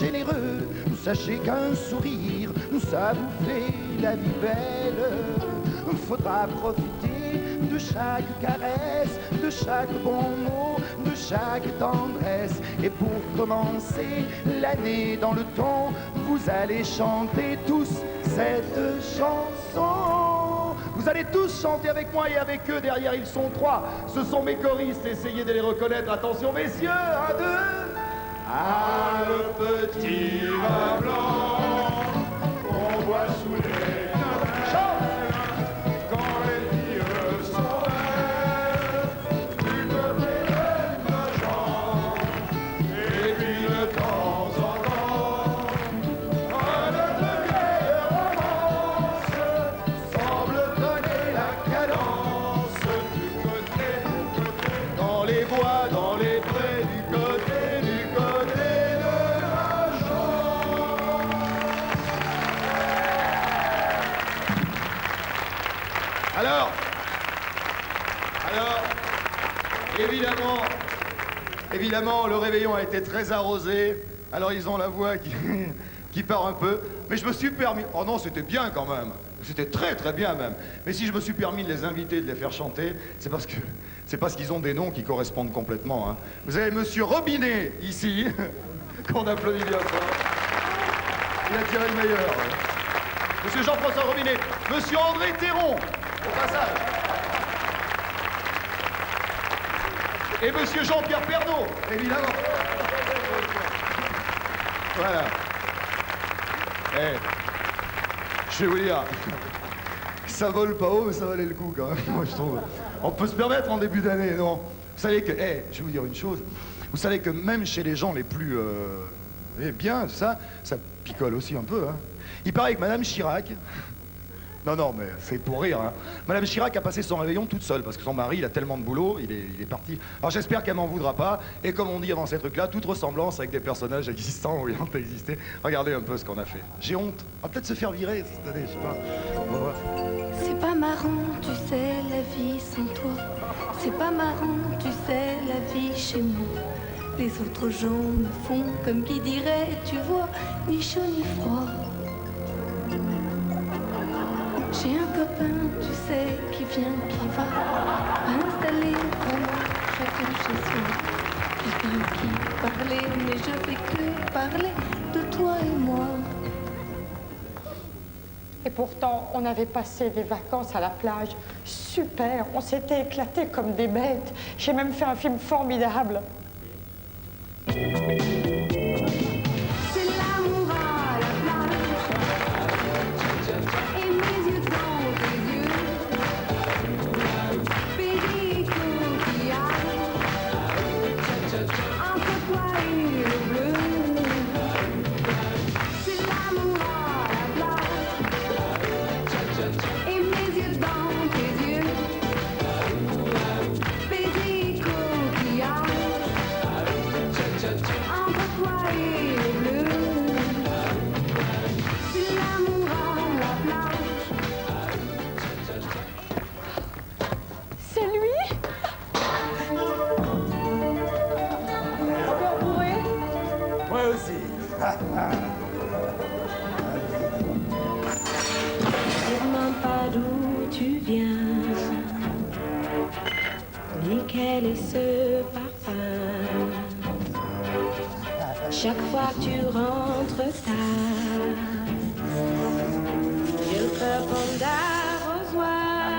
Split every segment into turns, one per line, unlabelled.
généreux. Sachez qu'un sourire, ça vous fait la vie belle. Faudra profiter de chaque caresse, de chaque bon mot, de chaque tendresse. Et pour commencer l'année dans le ton, vous allez chanter tous cette chanson. Vous allez tous chanter avec moi et avec eux. Derrière, ils sont 3. Ce sont mes choristes. Essayez de les reconnaître. Attention, messieurs. 1, 2. Ah, le petit vin blanc qu'on boit sous les canals quand les vieux sont verts du côté de nos gens. Et puis de temps en temps, notre vieille romance semble donner la cadence du côté, dans les bois, dans les prés, du côté de la chambre. Alors, évidemment, le réveillon a été très arrosé, alors ils ont la voix qui part un peu, mais je me suis permis... Oh non, c'était bien quand même, c'était très très bien même, mais si je me suis permis de les inviter, de les faire chanter, c'est parce qu'ils ont des noms qui correspondent complètement, hein. Vous avez Monsieur Robinet, ici, qu'on applaudit bien fort. Il a tiré le meilleur. Monsieur Jean-François Robinet, Monsieur André Théron, au passage. Et Monsieur Jean-Pierre Pernaut, évidemment. Voilà. Je vais vous dire, ça vole pas haut, mais ça valait le coup quand même, moi je trouve. On peut se permettre en début d'année, non? Vous savez que, je vais vous dire une chose, vous savez que même chez les gens les plus bien, ça picole aussi un peu, hein. Il paraît que Madame Chirac... Non, mais c'est pour rire, hein. Madame Chirac a passé son réveillon toute seule, parce que son mari, il a tellement de boulot, il est parti. Alors j'espère qu'elle m'en voudra pas, et comme on dit avant ces trucs-là, toute ressemblance avec des personnages existants ou ayant existé. Regardez un peu ce qu'on a fait. J'ai honte. On va peut-être se faire virer cette année, je sais pas. On va voir.
C'est pas marrant, tu sais, la vie sans toi. C'est pas marrant, tu sais, la vie chez moi. Les autres gens me font comme qui dirait, tu vois, ni chaud ni froid. J'ai un copain, tu sais, qui vient, qui va, installer vraiment chacun chez soi. Quelqu'un qui parlait, mais je fais que parler de toi et moi.
Et pourtant, on avait passé des vacances à la plage. Super, on s'était éclatés comme des bêtes. J'ai même fait un film formidable.
Sûrement pas d'où tu viens, ni quel est ce parfum. Chaque fois que tu rentres tard, j'ai le cœur comme d'arrosoir.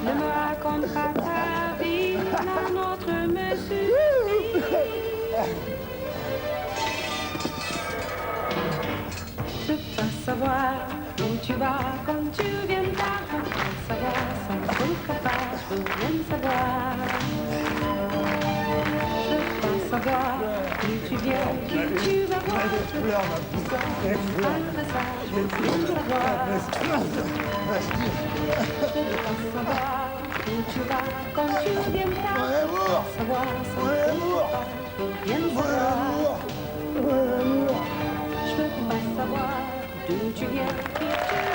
Ne me raconte pas ta vie, la nôtre me suffit. Je veux pas savoir où tu vas quand tu viens tard. Je veux pas savoir sans ton capable. Je veux rien savoir. Je veux pas savoir où tu viens, qui tu vas voir. Je veux pas ça, je veux rien savoir. Je veux pas savoir où tu vas quand tu viens tard. Je veux pas savoir sans ton capable. Je veux rien savoir. Je veux pas savoir d'où tu viens, qui tu es.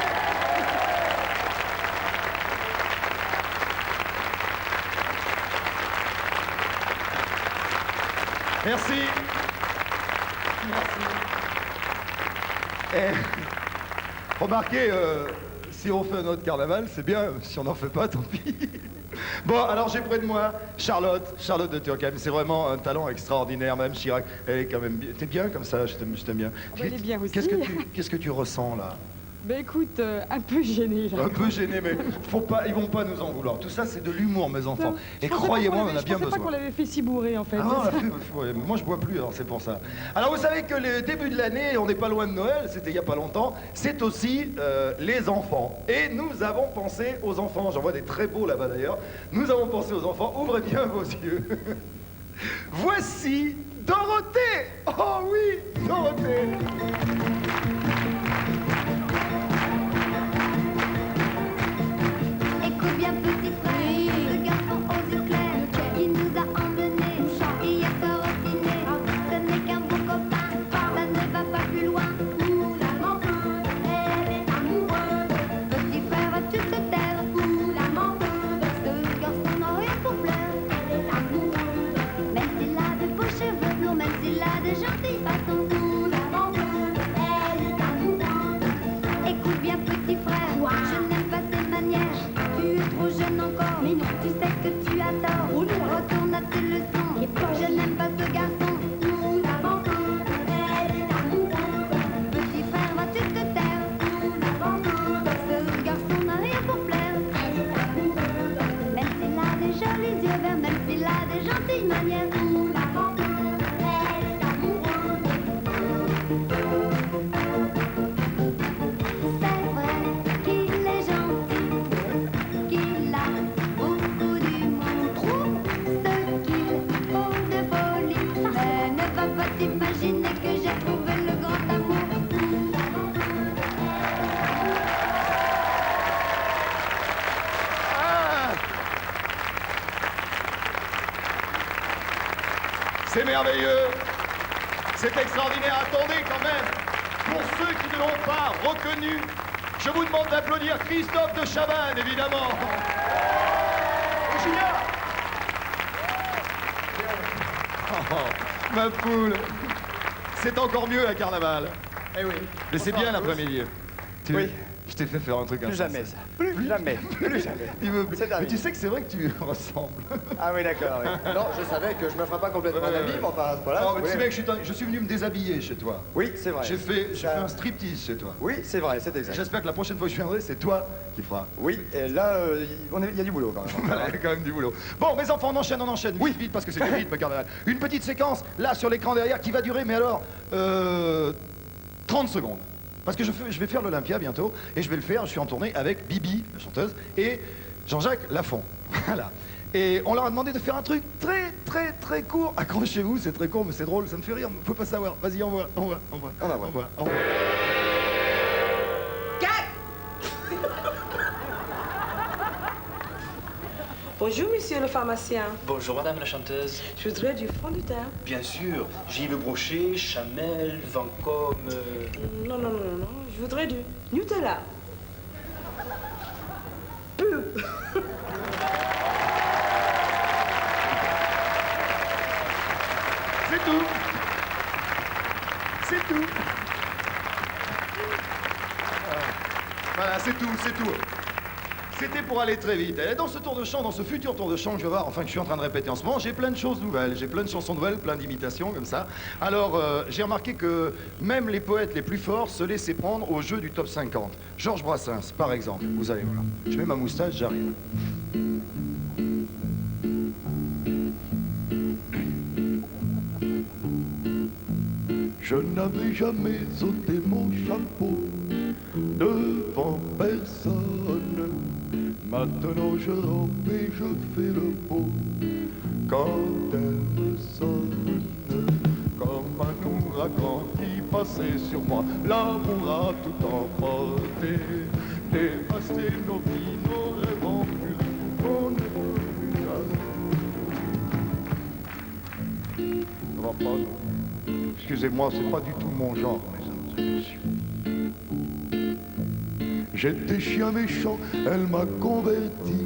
Merci. Eh, remarquez, si on fait un autre carnaval, c'est bien. Si on n'en fait pas, tant pis. Bon, alors j'ai près de moi Charlotte de Turckheim. C'est vraiment un talent extraordinaire, Madame Chirac. Elle est quand même bien. T'es bien comme ça, je t'aime bien.
Oh, elle est bien aussi.
Qu'est-ce que tu ressens là?
Ben écoute, un peu gêné là.
Un peu gêné, mais ils vont pas nous en vouloir. Tout ça, c'est de l'humour, mes enfants.
Non,
et croyez-moi, on en a bien
besoin. Je pensais pas qu'on l'avait fait si bourré, en fait.
Ah non, on l'a fait, ouais, moi je bois plus, alors c'est pour ça. Alors vous savez que le début de l'année, on n'est pas loin de Noël, c'était il y a pas longtemps, c'est aussi les enfants. Et nous avons pensé aux enfants, j'en vois des très beaux là-bas d'ailleurs, nous avons pensé aux enfants, ouvrez bien vos yeux. Voici Dorothée. Oh oui, Dorothée.
Écoute bien petit frère, ce garçon aux yeux clairs qui nous a emmenés hier soir au dîner. Ce n'est qu'un bon copain, ça ne va pas plus loin. Ouh la menteuse, elle est amoureuse. Petit frère, vas-tu te taire? Ouh la menteuse, ce garçon n'a rien pour plaire. Elle est amoureuse, même s'il a de beaux cheveux blonds, même s'il a de gentilles façons. Ouh la menteuse, elle est amoureuse. Écoute bien petit frère, je n'aime pas ses manières. Tu es trop jeune encore, mais non, tu sais que tu as tort. Retourne à tes leçons, je n'aime pas ce garçon. Ouh, la vendeuse, elle est amoureuse. Petit frère, vas-tu te taire? Ouh, la vendeuse, ce garçon n'a rien pour plaire. Elle est amoureuse, même s'il a des jolis yeux verts, même s'il a des gentilles manières. Ouh, la vendeuse, elle est amoureuse. C'est vrai qu'il est gentil, qu'il a beaucoup d'humour, trop ce qu'il faut de folie. Mais ne va pas t'imaginer que j'ai trouvé le grand amour.
C'est merveilleux, c'est extraordinaire. Attendez quand même, pour ceux qui ne l'ont pas reconnu, je vous demande d'applaudir Christophe de Chavannes, évidemment. Et Julien. Oh, ma poule, c'est encore mieux à Carnaval.
Eh oui.
Mais c'est bien l'après-midi.
Oui.
Je t'ai fait faire un truc
Plus jamais ça. Plus jamais. Plus jamais.
Mais
C'est terminé.
tu sais que c'est vrai que tu ressembles.
Ah oui, d'accord. Oui. Non, je savais que je me ferais pas complètement d'habit, mais enfin, voilà.
Non, mais tu sais bien que je suis venu me déshabiller chez toi.
Oui, c'est vrai.
J'ai fait un striptease chez toi.
Oui, c'est vrai, c'est exact.
J'espère que la prochaine fois que je viendrai, c'est toi qui feras.
Oui, et là, il y a du boulot quand même.
Voilà, il y a quand même du boulot. Bon, mes enfants, on enchaîne. Oui, vite, parce que c'est du rythme, Carnaval. Une petite séquence, là, sur l'écran derrière, qui va durer, mais alors, 30 secondes. Parce que je vais faire l'Olympia bientôt, et je vais le faire, je suis en tournée avec Bibi, la chanteuse, et Jean-Jacques Lafont. Voilà. Et on leur a demandé de faire un truc très court. Accrochez-vous, c'est très court, mais c'est drôle, ça me fait rire, faut pas savoir. Vas-y, on va voir.
Bonjour, monsieur le pharmacien.
Bonjour, madame la chanteuse.
Je voudrais du fond du teint.
Bien sûr, Gilles Brochet, Chamel, Vancôme...
Non. Je voudrais du Nutella. Pub.
C'est tout. Voilà, c'est tout. C'était pour aller très vite. Et dans ce tour de chant, dans ce futur tour de chant que je vais voir, enfin que je suis en train de répéter en ce moment, j'ai plein de choses nouvelles, j'ai plein de chansons nouvelles, plein d'imitations comme ça. Alors, j'ai remarqué que même les poètes les plus forts se laissaient prendre au jeu du top 50. Georges Brassens, par exemple, vous allez voir. Je mets ma moustache, j'arrive. Je n'avais jamais ôté mon chapeau devant personne. Maintenant je rampe et je fais le beau quand elle me sonne. Comme un ouragan qui passait sur moi, l'amour a tout emporté, dévasté nos vies, nos rêves en furie, on ne peut plus jamais. Ça va pas, non. Excusez-moi, c'est pas du tout mon genre, mesdames et messieurs. J'étais chien méchant, elle m'a converti,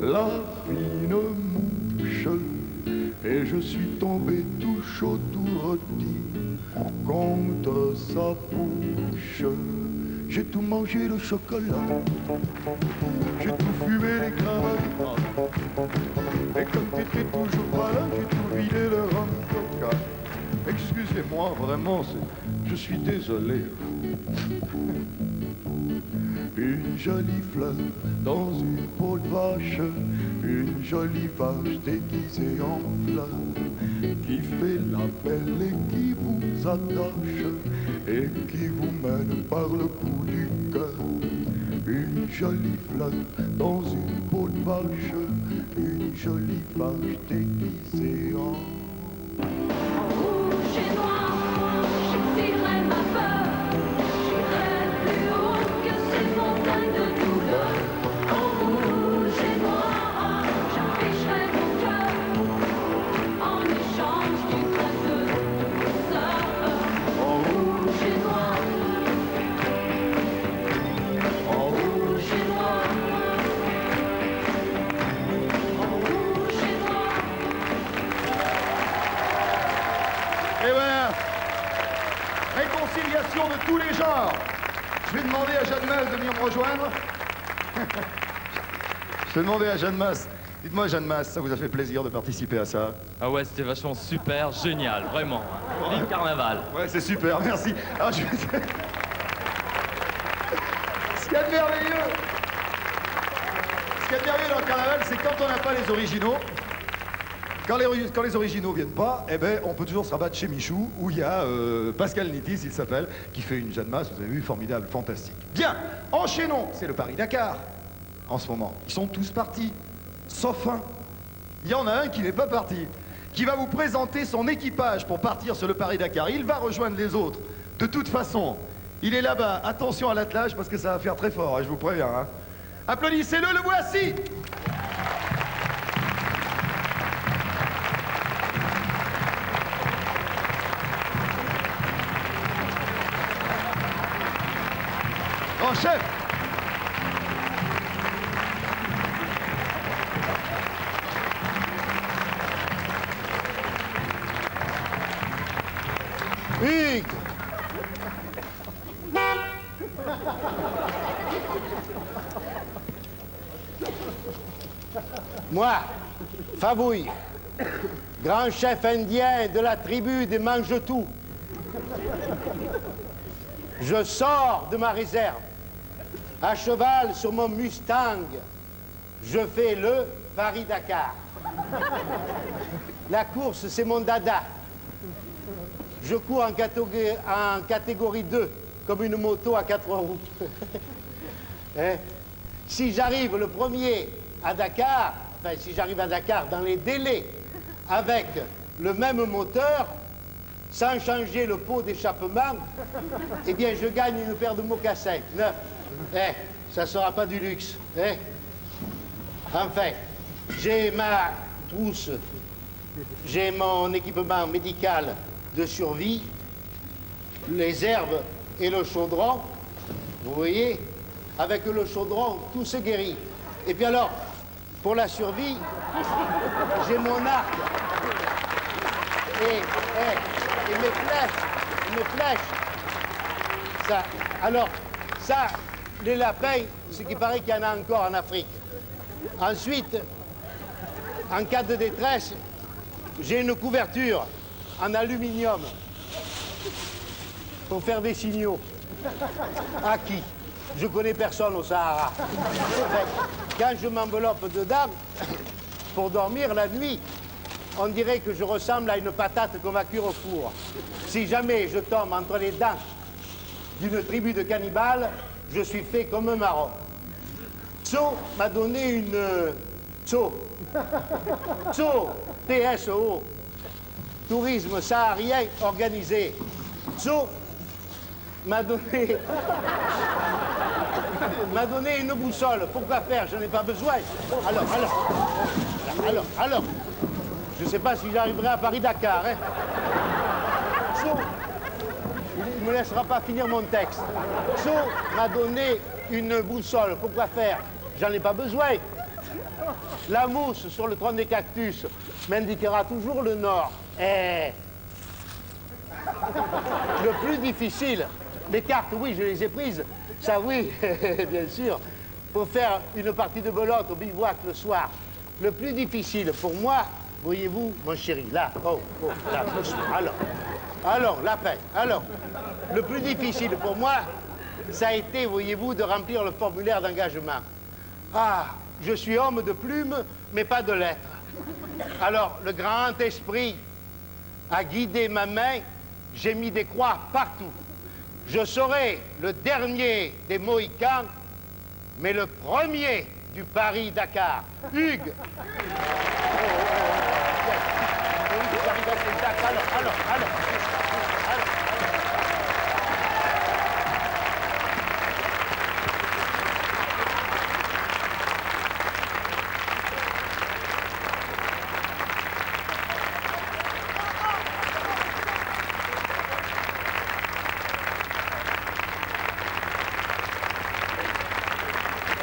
la fine mouche. Et je suis tombé tout chaud, tout rôti contre sa bouche. J'ai tout mangé le chocolat, j'ai tout fumé les cravates. Et comme t'étais toujours pas là, j'ai tout vidé le rhum coca. Excusez-moi, vraiment, je suis désolé. Une jolie fleur dans une peau de vache, une jolie vache déguisée en fleur, qui fait la belle et qui vous attache, et qui vous mène par le bout du cœur. Une jolie fleur dans une peau de vache, une jolie vache déguisée en...
Rouge et noir, j'exilerai ma peur. J'irai plus haut que ces montagnes de douleur. En rouge et noir, j'afficherai mon cœur en échange d'une trace de douceur. En rouge et noir, en rouge et noir, en rouge et noir.
Et voilà, réconciliation de tous les genres. Je vais demander à Jeanne Masse de venir me rejoindre. Je vais demander à Jeanne Masse. Dites-moi, Jeanne Masse, ça vous a fait plaisir de participer à ça?
Ah ouais, c'était vachement super, génial, vraiment. Vive Carnaval.
Ouais, c'est super, merci. Alors, ce qu'il y a de merveilleux, dans le carnaval, c'est quand on n'a pas les originaux. Quand les originaux viennent pas, eh ben, on peut toujours se rabattre chez Michou, où il y a Pascal Nitis, il s'appelle, qui fait une Jeanne Masse, vous avez vu, formidable, fantastique. Bien, enchaînons, c'est le Paris-Dakar, en ce moment. Ils sont tous partis, sauf un. Il y en a un qui n'est pas parti, qui va vous présenter son équipage pour partir sur le Paris-Dakar. Il va rejoindre les autres. De toute façon, il est là-bas. Attention à l'attelage, parce que ça va faire très fort, hein, je vous préviens. Hein. Applaudissez-le, le voici! Grand chef!
Hugues! Moi, Favouille, grand chef indien de la tribu des Mange-Tout, je sors de ma réserve. À cheval sur mon Mustang, je fais le Paris-Dakar. La course, c'est mon dada. Je cours en catégorie 2, comme une moto à 4 roues. Hein? Si j'arrive le premier à Dakar, enfin si j'arrive à Dakar dans les délais, avec le même moteur, sans changer le pot d'échappement, eh bien je gagne une paire de mocassins, neufs. Ça ne sera pas du luxe. Enfin, j'ai ma trousse, j'ai mon équipement médical de survie, les herbes et le chaudron. Vous voyez, avec le chaudron, tout se guérit. Et puis alors, pour la survie, j'ai mon arc et mes flèches. Ça, alors, ça, les lapins, ce qui paraît qu'il y en a encore en Afrique. Ensuite, en cas de détresse, j'ai une couverture en aluminium pour faire des signaux. À qui? Je connais personne au Sahara. Quand je m'enveloppe dedans, pour dormir la nuit, on dirait que je ressemble à une patate qu'on va cuire au four. Si jamais je tombe entre les dents d'une tribu de cannibales, je suis fait comme un marron. Tso m'a donné une... Tso, T-S-O, tourisme saharien organisé. Tso m'a donné une boussole. Pourquoi faire? Je n'ai pas besoin. Alors, je ne sais pas si j'arriverai à Paris-Dakar. Hein. Tso, il ne me laissera pas finir mon texte. Tso m'a donné une boussole. Pourquoi faire? J'en ai pas besoin. La mousse sur le tronc des cactus m'indiquera toujours le nord. Et le plus difficile, les cartes, oui, je les ai prises. Ça, oui, bien sûr. Pour faire une partie de belote au bivouac le soir. Le plus difficile pour moi, voyez-vous, mon chéri, là, là, alors, la peine, alors. Le plus difficile pour moi, ça a été, voyez-vous, de remplir le formulaire d'engagement. Ah, je suis homme de plume, mais pas de lettres. Alors, le grand esprit a guidé ma main, j'ai mis des croix partout. Je serai le dernier des Mohicans, mais le premier du Paris-Dakar. Hugues. Alors.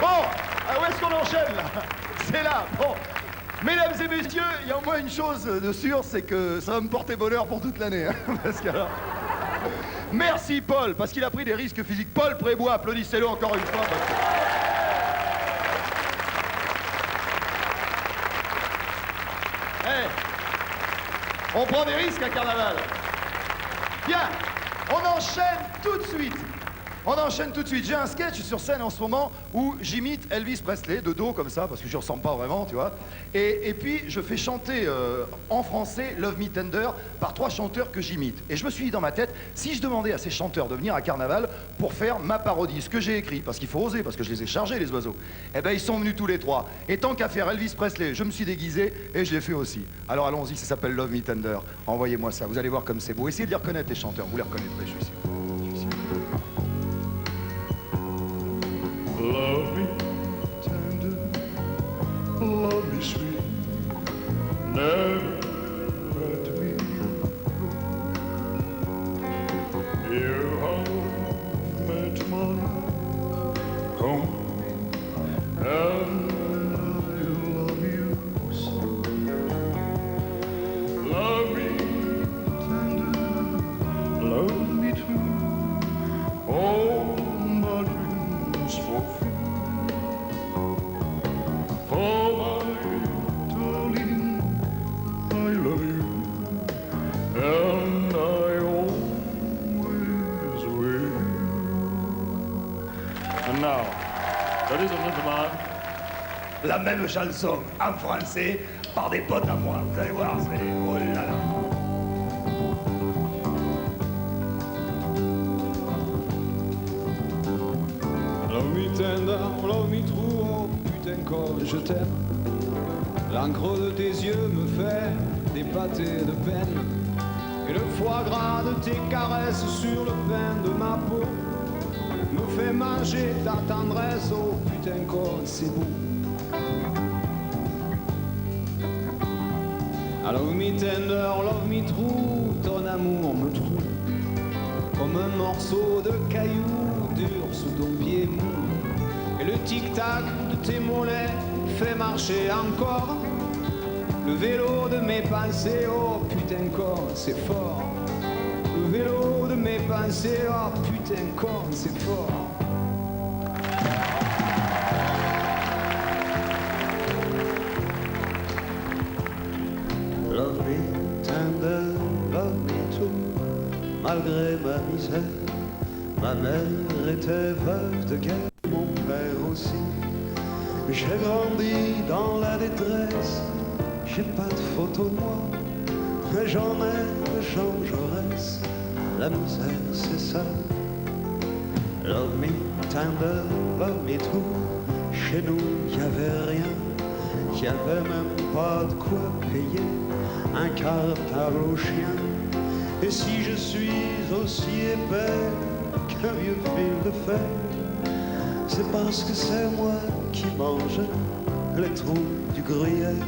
Bon, où est-ce qu'on enchaîne là? C'est là, bon. Mesdames et messieurs, il y a au moins une chose de sûre, c'est que ça va me porter bonheur pour toute l'année. Hein, parce que alors... Merci Paul, parce qu'il a pris des risques physiques. Paul Prébois, applaudissez-le encore une fois. Parce que... Hey, on prend des risques à Carnaval. Bien, on enchaîne tout de suite. J'ai un sketch sur scène en ce moment où j'imite Elvis Presley de dos comme ça, parce que je ne ressemble pas vraiment, tu vois. Et puis je fais chanter en français Love Me Tender par 3 chanteurs que j'imite. Et je me suis dit dans ma tête, si je demandais à ces chanteurs de venir à Carnaval pour faire ma parodie, ce que j'ai écrit, parce qu'il faut oser, parce que je les ai chargés les oiseaux, eh ben ils sont venus tous les 3. Et tant qu'à faire Elvis Presley, je me suis déguisé et je l'ai fait aussi. Alors allons-y, ça s'appelle Love Me Tender. Envoyez-moi ça, vous allez voir comme c'est beau. Essayez de les reconnaître les chanteurs, vous les reconnaîtrez, je suis sûr.
Love me tender, love me sweet, never let me go. You have met my home, and I love you so. Love me tender, love me true. All my dreams fulfilled. Oh, my darling, I love you, and I always will.
And now, ladies and gentlemen,
la même chanson en français par des potes à moi. Vous allez voir, c'est... Oh là là.
Love me tender, love me true, oh putain comme je t'aime. L'encre de tes yeux me fait d'épater de peine. Et le foie gras de tes caresses sur le pain de ma peau me fait manger ta tendresse, oh putain comme c'est beau. Love me tender, love me true, ton amour me trouve comme un morceau de caillou dur sous ton pied mou. Et le tic-tac de tes mollets fait marcher encore le vélo de mes pensées, oh putain comme c'est fort. Le vélo de mes pensées, oh putain comme c'est fort.
Love me tender, love me true, malgré ma misère. Ma mère était veuve de guerre, mon père aussi. J'ai grandi dans la détresse, j'ai pas de photo de moi, mais j'en ai de Jean Jaurès. La misère c'est ça. Love me tender, love me true. Chez nous y'avait rien, y'avait même pas de quoi payer un cartable au chien. Et si je suis aussi épais qu'un vieux fil de fer, c'est parce que c'est moi qui mange les trous du gruyère.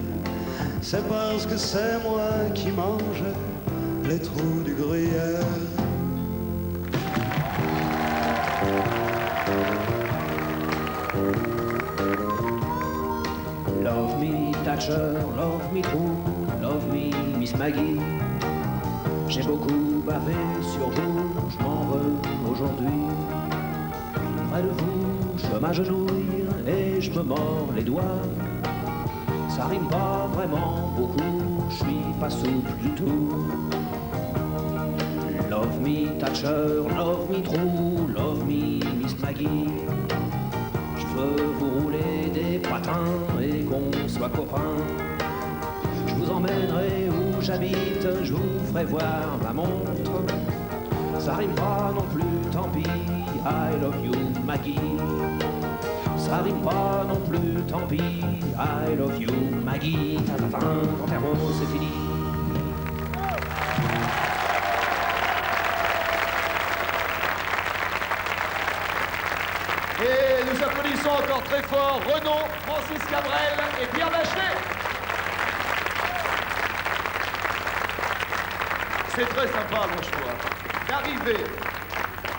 C'est parce que c'est moi qui mange les trous du gruyère.
Love me
Thatcher, love me true, love me Miss Maggie. J'ai beaucoup bavé sur vous, je m'en veux aujourd'hui. Près de vous, je m'agenouille et je me mords les doigts. Ça rime pas vraiment beaucoup, je suis pas souple du tout. Love me Thatcher, love me true, love me Miss Maggie. Je veux vous rouler des patins et qu'on soit copains. Je vous emmènerai où j'habite, je vous ferai voir ma montre. Ça rime pas non plus, tant pis, I love you Maggie. Ça rime pas non plus, tant pis, I love you Maggie. Panthère rose, c'est fini.
Et nous applaudissons encore très fort Renaud, Francis Cabrel et Pierre Bachelet. C'est très sympa, mon choix.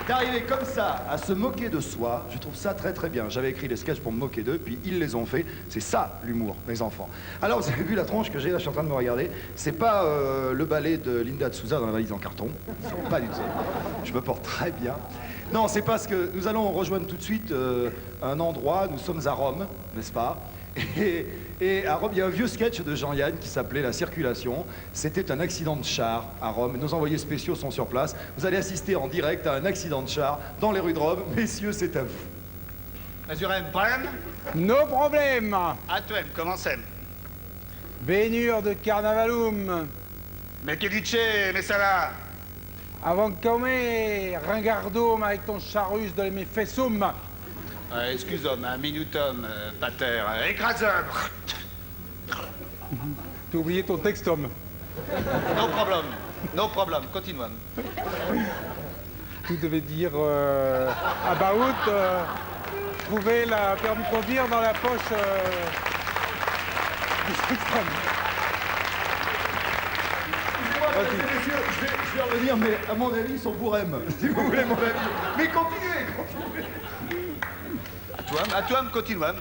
D'arriver comme ça à se moquer de soi, je trouve ça très très bien. J'avais écrit des sketchs pour me moquer d'eux, puis ils les ont fait. C'est ça l'humour, mes enfants. Alors vous avez vu la tronche que j'ai là, je suis en train de me regarder. C'est pas le ballet de Linda de Souza dans la valise en carton. Pas du tout. Je me porte très bien. Non, c'est parce que nous allons rejoindre tout de suite un endroit. Nous sommes à Rome, n'est-ce pas? Et à Rome, il y a un vieux sketch de Jean-Yann qui s'appelait La Circulation. C'était un accident de char à Rome. Nos envoyés spéciaux sont sur place. Vous allez assister en direct à un accident de char dans les rues de Rome. Messieurs, c'est à vous.
Mazurem, problème?
No problème.
À toi, comment c'est?
Venir de Carnavalum.
Mais che dice, mais ça là?
Avant come ringardum avec ton charus de mes fessum.
Excuse-moi, un minutum, pater, écrasum.
T'as oublié ton textum.
No problem, continuons.
Tu devais dire about trouver la permis de conduire dans la poche du textum.
Messieurs, je vais revenir, mais à mon avis, ils sont bourrèmes, si vous voulez mon avis. Mais continuez.
À toi, continuons.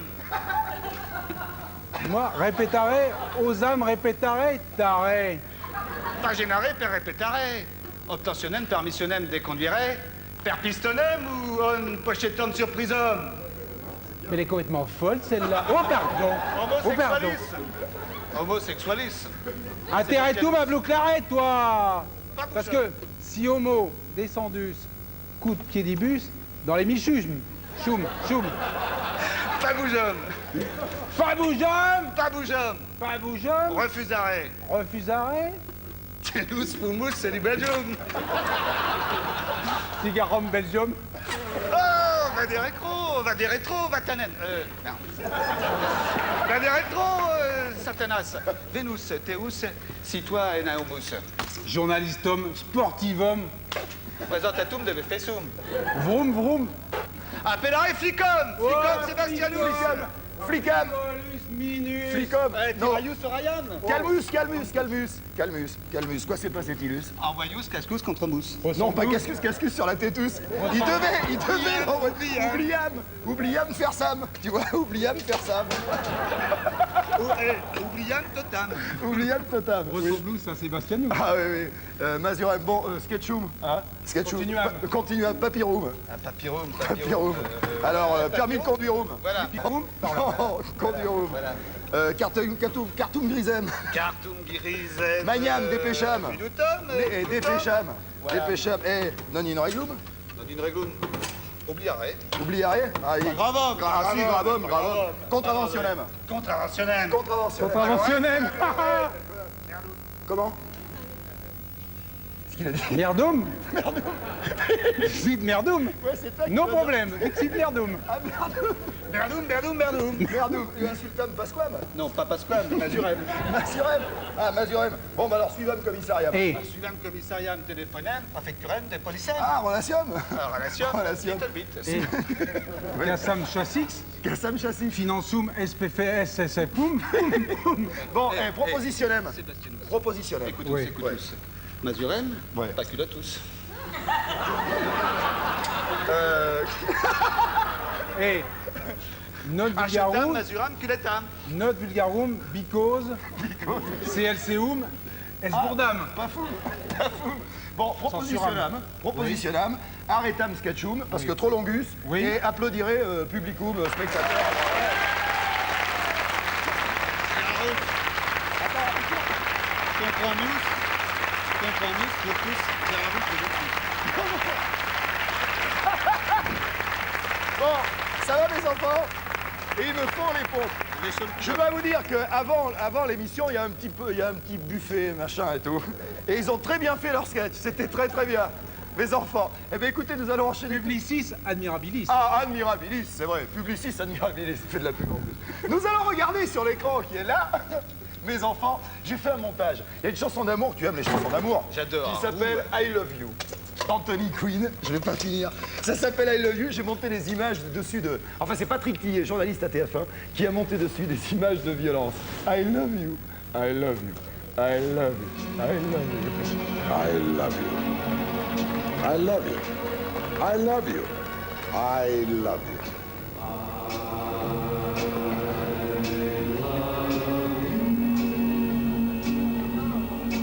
Moi, répétaré, aux âmes répétaré, taré.
Pas généré, per répétare. Obtentionnem, permissionnem, déconduire. Per pistonem ou on pochettum surprisum.
Elle est complètement folle, celle-là. Oh, pardon. Oh, pardon.
Homosexualis.
Intéresse-toi, ma blue claret, toi. Parce que si homo descendus coup de piedibus dans les michus, choum.
Paboujum.
Refusaré.
Tenus fumus, c'est du Belgium.
Cigarum Belgium.
Oh, va des rétro, va tanen. Non. Va des rétro, Satanas. Venus, Teus, Citoa et Naomus.
Journalistum, sportivum.
Présentatum de fessum.
Vroom.
Appellerai Flicom, Sébastianus.
Flicam.
Minus.
Flicom.
Tiraius Ryan.
Calmus. Quoi s'est passé, Tilus?
Envoyus, cascus contre mousse.
Non, pas cascus sur la tétus. Il devait. Oubliam faire Sam. Tu vois, oubliam faire Sam. Oubliam totam.
Ressemblous à Sébastianus.
Ah oui. Mazurem, bon, sketchum. Sketchum. Continuum. Papirum. Papirum. Alors, permis de conduirum.
Voilà.
Condurum. Cartum grisem. Magnam, dépêcham. Dépêcham. Non in reglum.
Oubliare.
Gravum. Contraventionnem. Comment? Ce qu'il a dit.
Merdum. Vite merdum.
Ouais, c'est toi qui
No
m'as
problème. Exit merdum.
Ah, merdum. Insultam pasquam.
Non, pas Pasquam, Mazurem.
Mazurem. Bon, bah alors, suivant commissariat.
Suivant commissariam, téléphonem, préfecturem, des policiers.
Ah, relation.
Little bit.
Cassam chassix. Finansum SPFS SFum.
Bon, propositionnem.
Écoute tous. Mazurem, pas culotus.
Not
Achetam,
vulgarum,
mesuram, culetam.
not vulgarum, because, CLCum, esburdam.
Pas fou, pas fou. Bon, propositionnam, arrêtam sketchum, parce que trop longus, et applaudirez publicum, spectateur.
Compromis, focus,
Bon, ça va mes enfants? Et ils me font les pompes. Je vais vous dire qu'avant l'émission, il y a un petit buffet, machin et tout. Et ils ont très bien fait leur sketch. C'était très très bien. Mes enfants. Eh bien écoutez, nous allons enchaîner.
Publicis admirabilis.
Ah, admirabilis, c'est vrai. Publicis admirabilis, fait de la pub en plus. Nous allons regarder sur l'écran qui est là. Mes enfants, j'ai fait un montage. Il y a une chanson d'amour, tu aimes les chansons d'amour?
J'adore.
Qui s'appelle I Love You. Anthony Quinn, je vais pas finir. Ça s'appelle I Love You, j'ai monté des images dessus de... Enfin, c'est Patrick Tillet, journaliste à TF1, qui a monté dessus des images de violence. I love you, I love you, I love you, I love you.
I love you. I love you. I love you. I love you.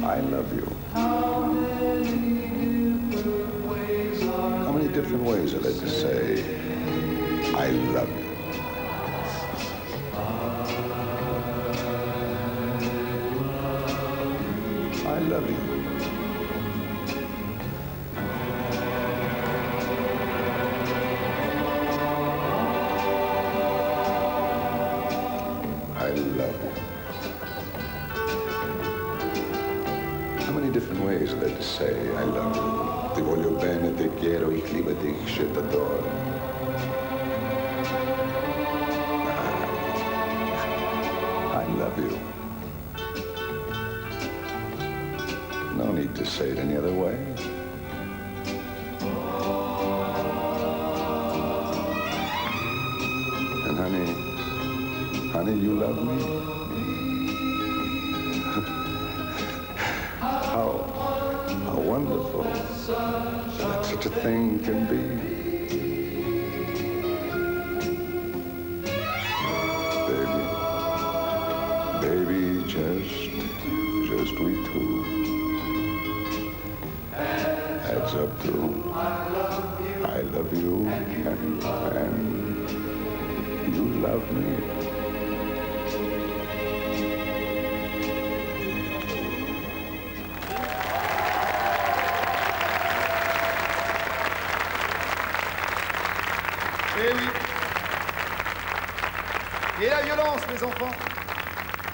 I love you. How many different ways are there to say, I love you? I love you. I love you. How many different ways are there to say I love you? Ti voglio bene, te quiero, ich liebe dich, je t'adore. I love you. No need to say it any other way. And honey, you love me? How wonderful that such a thing can be. Baby, just we two adds up to I love you and you love me.
Eh oui. Et la violence, mes enfants,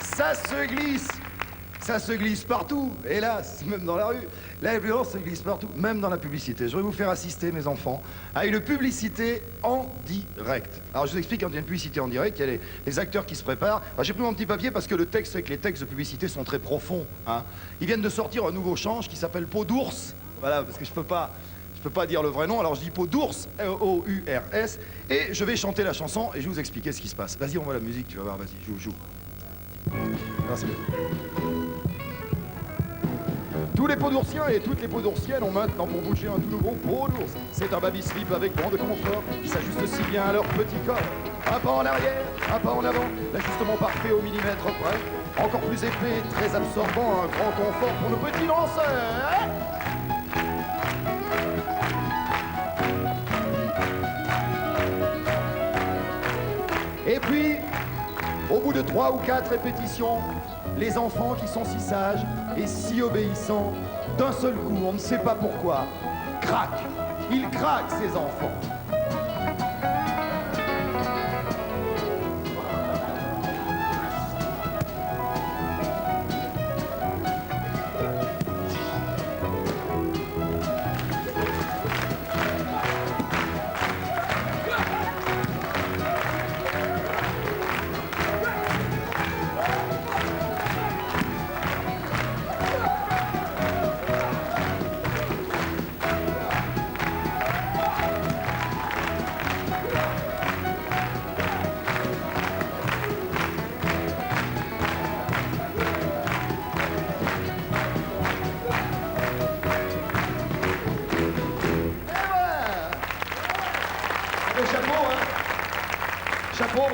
ça se glisse partout, hélas, même dans la rue. La violence se glisse partout, même dans la publicité. Je vais vous faire assister, mes enfants, à une publicité en direct. Alors je vous explique, quand il y a une publicité en direct, il y a les acteurs qui se préparent. Alors, j'ai pris mon petit papier parce que le texte fait que les textes de publicité sont très profonds. Hein. Ils viennent de sortir un nouveau change qui s'appelle Peau d'ours. Voilà, parce que je peux pas dire le vrai nom, alors je dis Peau d'ours, O-U-R-S, et je vais chanter la chanson et je vais vous expliquer ce qui se passe. Vas-y, on voit la musique, tu vas voir, vas-y, joue. Merci. Tous les peaux d'oursiens et toutes les peaux d'oursiennes ont maintenant pour bouger un tout nouveau peau d'ours. C'est un baby slip avec bon de confort qui s'ajuste si bien à leur petit corps. Un pas en arrière, un pas en avant, l'ajustement parfait au millimètre près. Encore plus épais, très absorbant, un grand confort pour nos petits danseurs. Et puis, au bout de 3 ou 4 répétitions, les enfants qui sont si sages et si obéissants, d'un seul coup, on ne sait pas pourquoi, craquent. Ils craquent, ces enfants.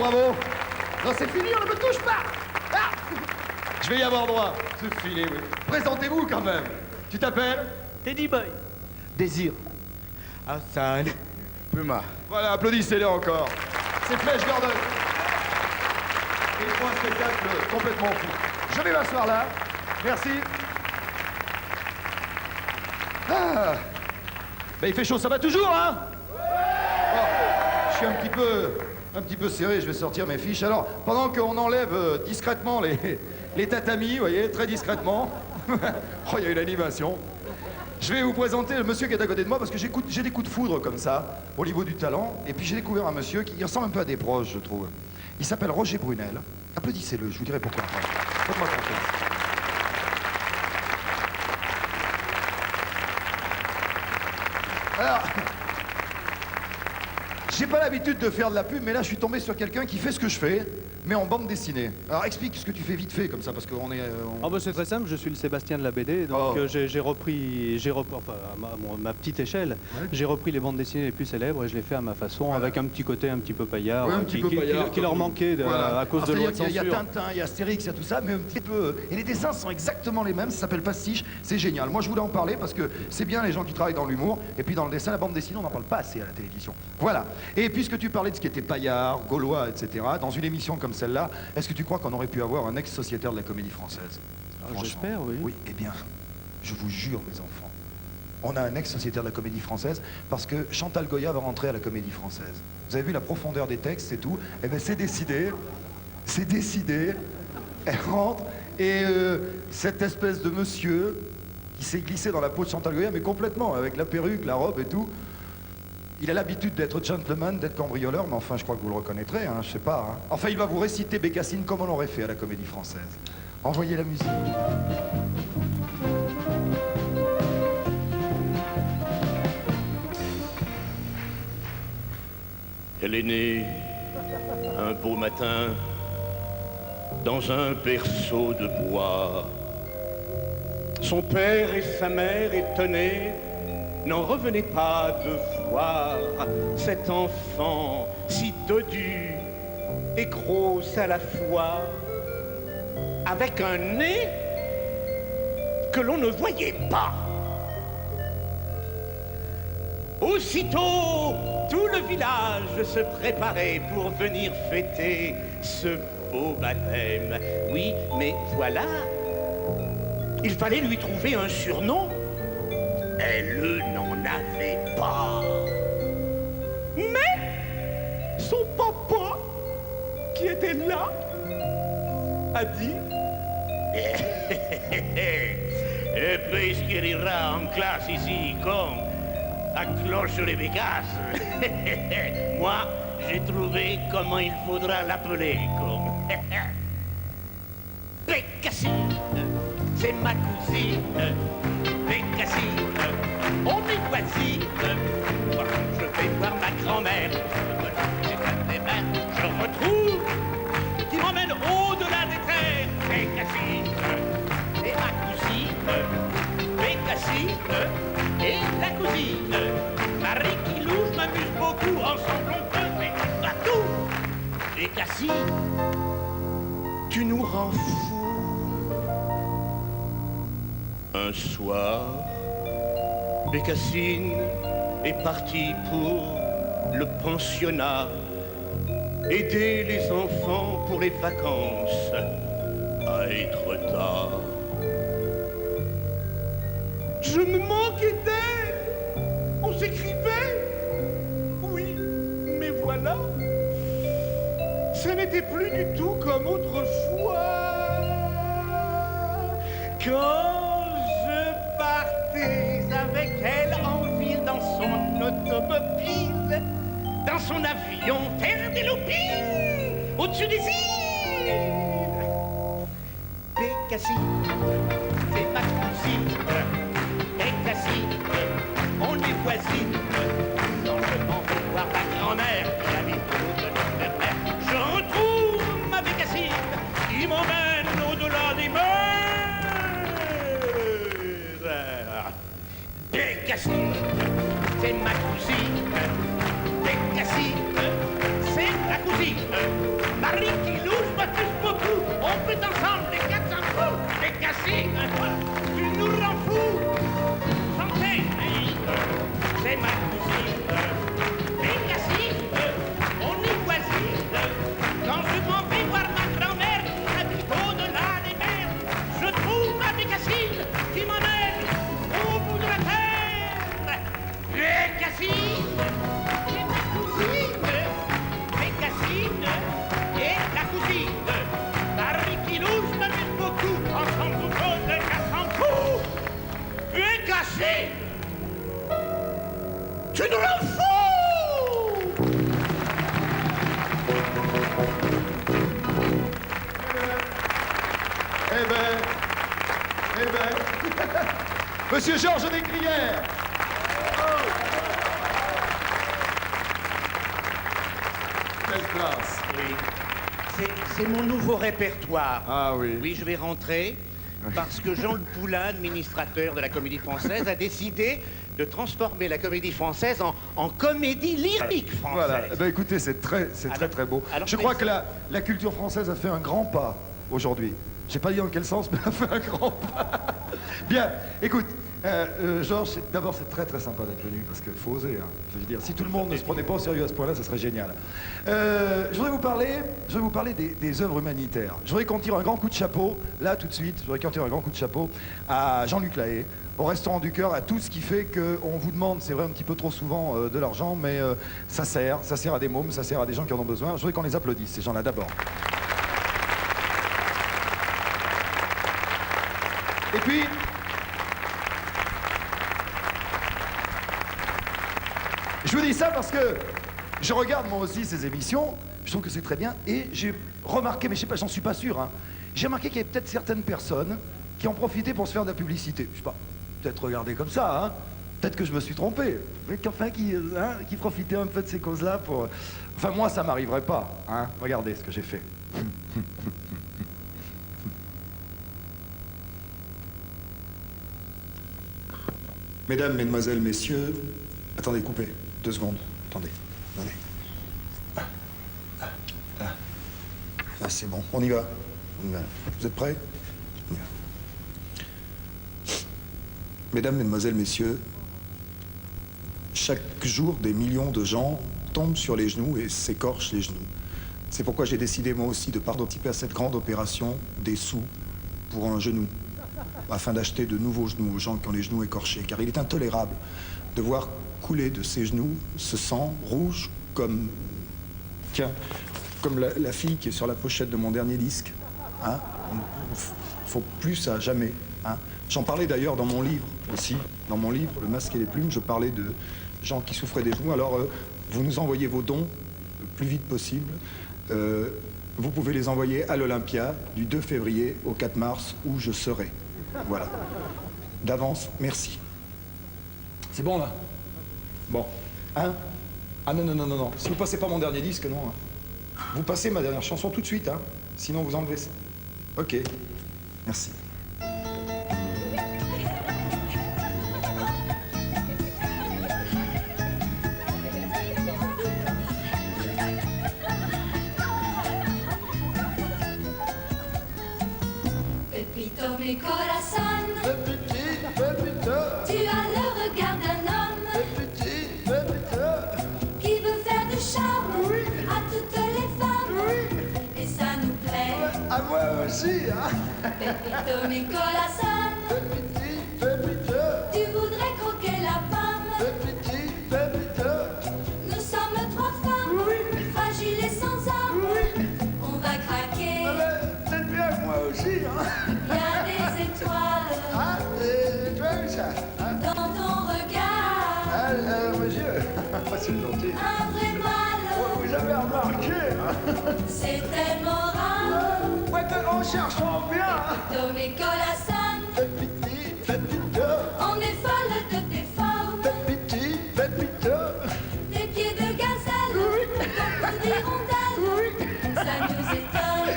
bravo. Non, c'est fini, on ne me touche pas. Ah, je vais y avoir droit. C'est fini, oui. Présentez-vous quand même. Tu t'appelles?
Teddy Boy.
Désir.
Hassan.
Puma. Voilà, applaudissez-les encore. C'est Flèche Gordon. Ils font un spectacle complètement fou. Je vais m'asseoir là. Merci. Ah. Ben, il fait chaud, ça va toujours, hein? Oh, je suis un petit peu serré, je vais sortir mes fiches. Alors, pendant qu'on enlève discrètement les tatamis, vous voyez, très discrètement. Oh, il y a une animation. Je vais vous présenter le monsieur qui est à côté de moi parce que j'ai des coups de foudre comme ça, au niveau du talent. Et puis j'ai découvert un monsieur qui ressemble un peu à des proches, je trouve. Il s'appelle Roger Brunel. Applaudissez-le, je vous dirai pourquoi. Faites-moi confiance. Alors, j'ai pas l'habitude de faire de la pub, mais là je suis tombé sur quelqu'un qui fait ce que je fais, mais en bande dessinée. Alors explique ce que tu fais vite fait comme ça, parce qu'on est...
Oh bah c'est très simple, je suis le Sébastien de la BD, donc j'ai repris, enfin, à ma petite échelle, j'ai repris les bandes dessinées les plus célèbres et je les fais à ma façon, avec un petit côté un petit peu paillard, qui leur manquait à cause de la censure.
Il y a Tintin, il y a Astérix, il y a tout ça, mais un petit peu... Et les dessins sont exactement les mêmes, ça s'appelle Pastiche, c'est génial. Moi je voulais en parler parce que c'est bien les gens qui travaillent dans l'humour, et puis dans le dessin, la bande dessinée, on n'en parle pas assez à la télévision. Voilà. Et puisque tu parlais de ce qui était paillard, gaulois, etc., dans une émission comme celle-là, est-ce que tu crois qu'on aurait pu avoir un ex-sociétaire de la Comédie Française?
J'espère, oui.
Oui, eh bien, je vous jure, mes enfants, on a un ex-sociétaire de la Comédie Française parce que Chantal Goya va rentrer à la Comédie Française. Vous avez vu la profondeur des textes et tout? Eh bien, c'est décidé, elle rentre, et cette espèce de monsieur qui s'est glissé dans la peau de Chantal Goya, mais complètement, avec la perruque, la robe et tout. Il a l'habitude d'être gentleman, d'être cambrioleur, mais enfin, je crois que vous le reconnaîtrez, hein, je sais pas. Hein. Enfin, il va vous réciter Bécassine comme on l'aurait fait à la Comédie Française. Envoyez la musique.
Elle est née un beau matin dans un berceau de bois. Son père et sa mère, étonnés, n'en revenaient pas de voir cet enfant si dodu et grosse à la fois, avec un nez que l'on ne voyait pas. Aussitôt, tout le village se préparait pour venir fêter ce beau baptême. Oui, mais voilà, il fallait lui trouver un surnom. Elle n'en avait pas. Mais son papa, qui était là, a dit puisqu'il ira en classe ici comme à cloche les Bécasses, moi j'ai trouvé comment il faudra l'appeler comme Bécassine, c'est ma cousine. Bécassine, on est voisine. Je vais voir ma grand-mère. Je retrouve qui m'emmène au-delà des terres. Bécassine, et ma cousine. Bécassine, et la cousine. Marie qui louche m'amuse beaucoup. Ensemble on peut faire pas tout. Bécassine, tu nous rends fous. Un soir, Bécassine est partie pour le pensionnat, aider les enfants pour les vacances à être tard. Je me manquais d'elle, on s'écrivait, oui, mais voilà, ce n'était plus du tout comme autrefois. Quand je partais avec elle en ville dans son automobile, dans son avion terre des Lopines, au-dessus des îles. Bécassine, c'est ma cousine. Bécassine, on est voisines. Quand je m'en vais voir ma grand-mère qui habite au de notre mère, je retrouve ma Bécassine qui m'emmène au-delà des mers. Bécassine, c'est ma cousine. Bécassine, c'est la cousine. cousine. Marie qui louche me touche beaucoup. On peut ensemble les 400 coups, les casser. Tu nous rends fous. Santé, c'est ma cousine. Les cassines, on est voisines. Quand je m'en vais voir ma grand-mère, habite au-delà des mers, je trouve ma bécassine qui m'emmène au bout de la terre. Les cassines, c'est ma cousine. Les cassines et la cousine. Marie qui louche m'amuse beaucoup. Ensemble, nous sommes les 400 coups. Les cassines, tu nous rends fous.
Eh ben... Monsieur Georges Descrières. Quelle classe.
Oui. C'est mon nouveau répertoire.
Ah oui.
Oui, je vais rentrer parce que Jean Le Poulain, administrateur de la Comédie Française, a décidé de transformer la Comédie Française en comédie lyrique française.
Voilà. Eh ben, écoutez, c'est très beau. Je crois que la culture française a fait un grand pas aujourd'hui. J'ai pas dit dans quel sens, mais elle a fait un grand pas. Bien, écoute, Georges, d'abord c'est très sympa d'être venu, parce qu'il faut oser. Hein. Je veux dire, si tout le monde ne se prenait pas au sérieux à ce point-là, ça serait génial. Je voudrais vous parler des œuvres humanitaires. Je voudrais qu'on tire un grand coup de chapeau, là tout de suite, je voudrais qu'on tire un grand coup de chapeau à Jean-Luc Lahaye, au Restaurant du Cœur, à tout ce qui fait qu'on vous demande, c'est vrai un petit peu trop souvent, de l'argent, mais ça sert à des mômes, ça sert à des gens qui en ont besoin. Je voudrais qu'on les applaudisse, ces gens-là d'abord. Et puis, je vous dis ça parce que je regarde moi aussi ces émissions, je trouve que c'est très bien, et j'ai remarqué, mais je sais pas, j'en suis pas sûr, hein, j'ai remarqué qu'il y avait peut-être certaines personnes qui ont profité pour se faire de la publicité. Je sais pas, peut-être regarder comme ça, hein, peut-être que je me suis trompé, mais qu'enfin qui profitaient un peu de ces causes-là pour... Enfin, moi, ça m'arriverait pas, hein, regardez ce que j'ai fait. Mesdames, Mesdemoiselles, Messieurs... Attendez, coupez. 2 secondes. Attendez. Ah, c'est bon. On y va. Vous êtes prêts? On y va. Mesdames, Mesdemoiselles, Messieurs, chaque jour, des millions de gens tombent sur les genoux et s'écorchent les genoux. C'est pourquoi j'ai décidé, moi aussi, de participer à cette grande opération des sous pour un genou, afin d'acheter de nouveaux genoux aux gens qui ont les genoux écorchés. Car il est intolérable de voir couler de ses genoux ce sang rouge comme... Tiens, comme la fille qui est sur la pochette de mon dernier disque. Hein? Faut plus ça, jamais. Hein? J'en parlais d'ailleurs dans mon livre aussi. Dans mon livre, Le Masque et les Plumes, je parlais de gens qui souffraient des genoux. Alors, vous nous envoyez vos dons le plus vite possible. Vous pouvez les envoyer à l'Olympia du 2 février au 4 mars où je serai. Voilà. D'avance, merci. C'est bon, là? Bon. Hein? Ah non. Si vous passez pas mon dernier disque, non. Hein. Vous passez ma dernière chanson tout de suite, hein. Sinon, vous enlevez ça. Ok. Merci.
Pepito, mi corazón. Tu as le regard d'un homme qui veut faire du charme à toutes les femmes. Et ça nous plaît.
À moi aussi, hein.
Pepito, mi corazón. Tu voudrais croquer la pomme. Nous sommes 3 femmes, fragiles et sans âme. On va craquer.
Peut-être bien que moi aussi, hein.
Il y a des étoiles.
Ah, des étoiles, ça.
Dans ton regard.
Ah, monsieur. C'est gentil.
Un vrai mal.
Vous avez remarqué, hein.
C'est tellement rare.
Ouais, en cherchant bien.
Pepito, mi corazón. On est folle de tes formes. Des pieds de gazelle. Comme d'hirondelle. Ça nous étonne.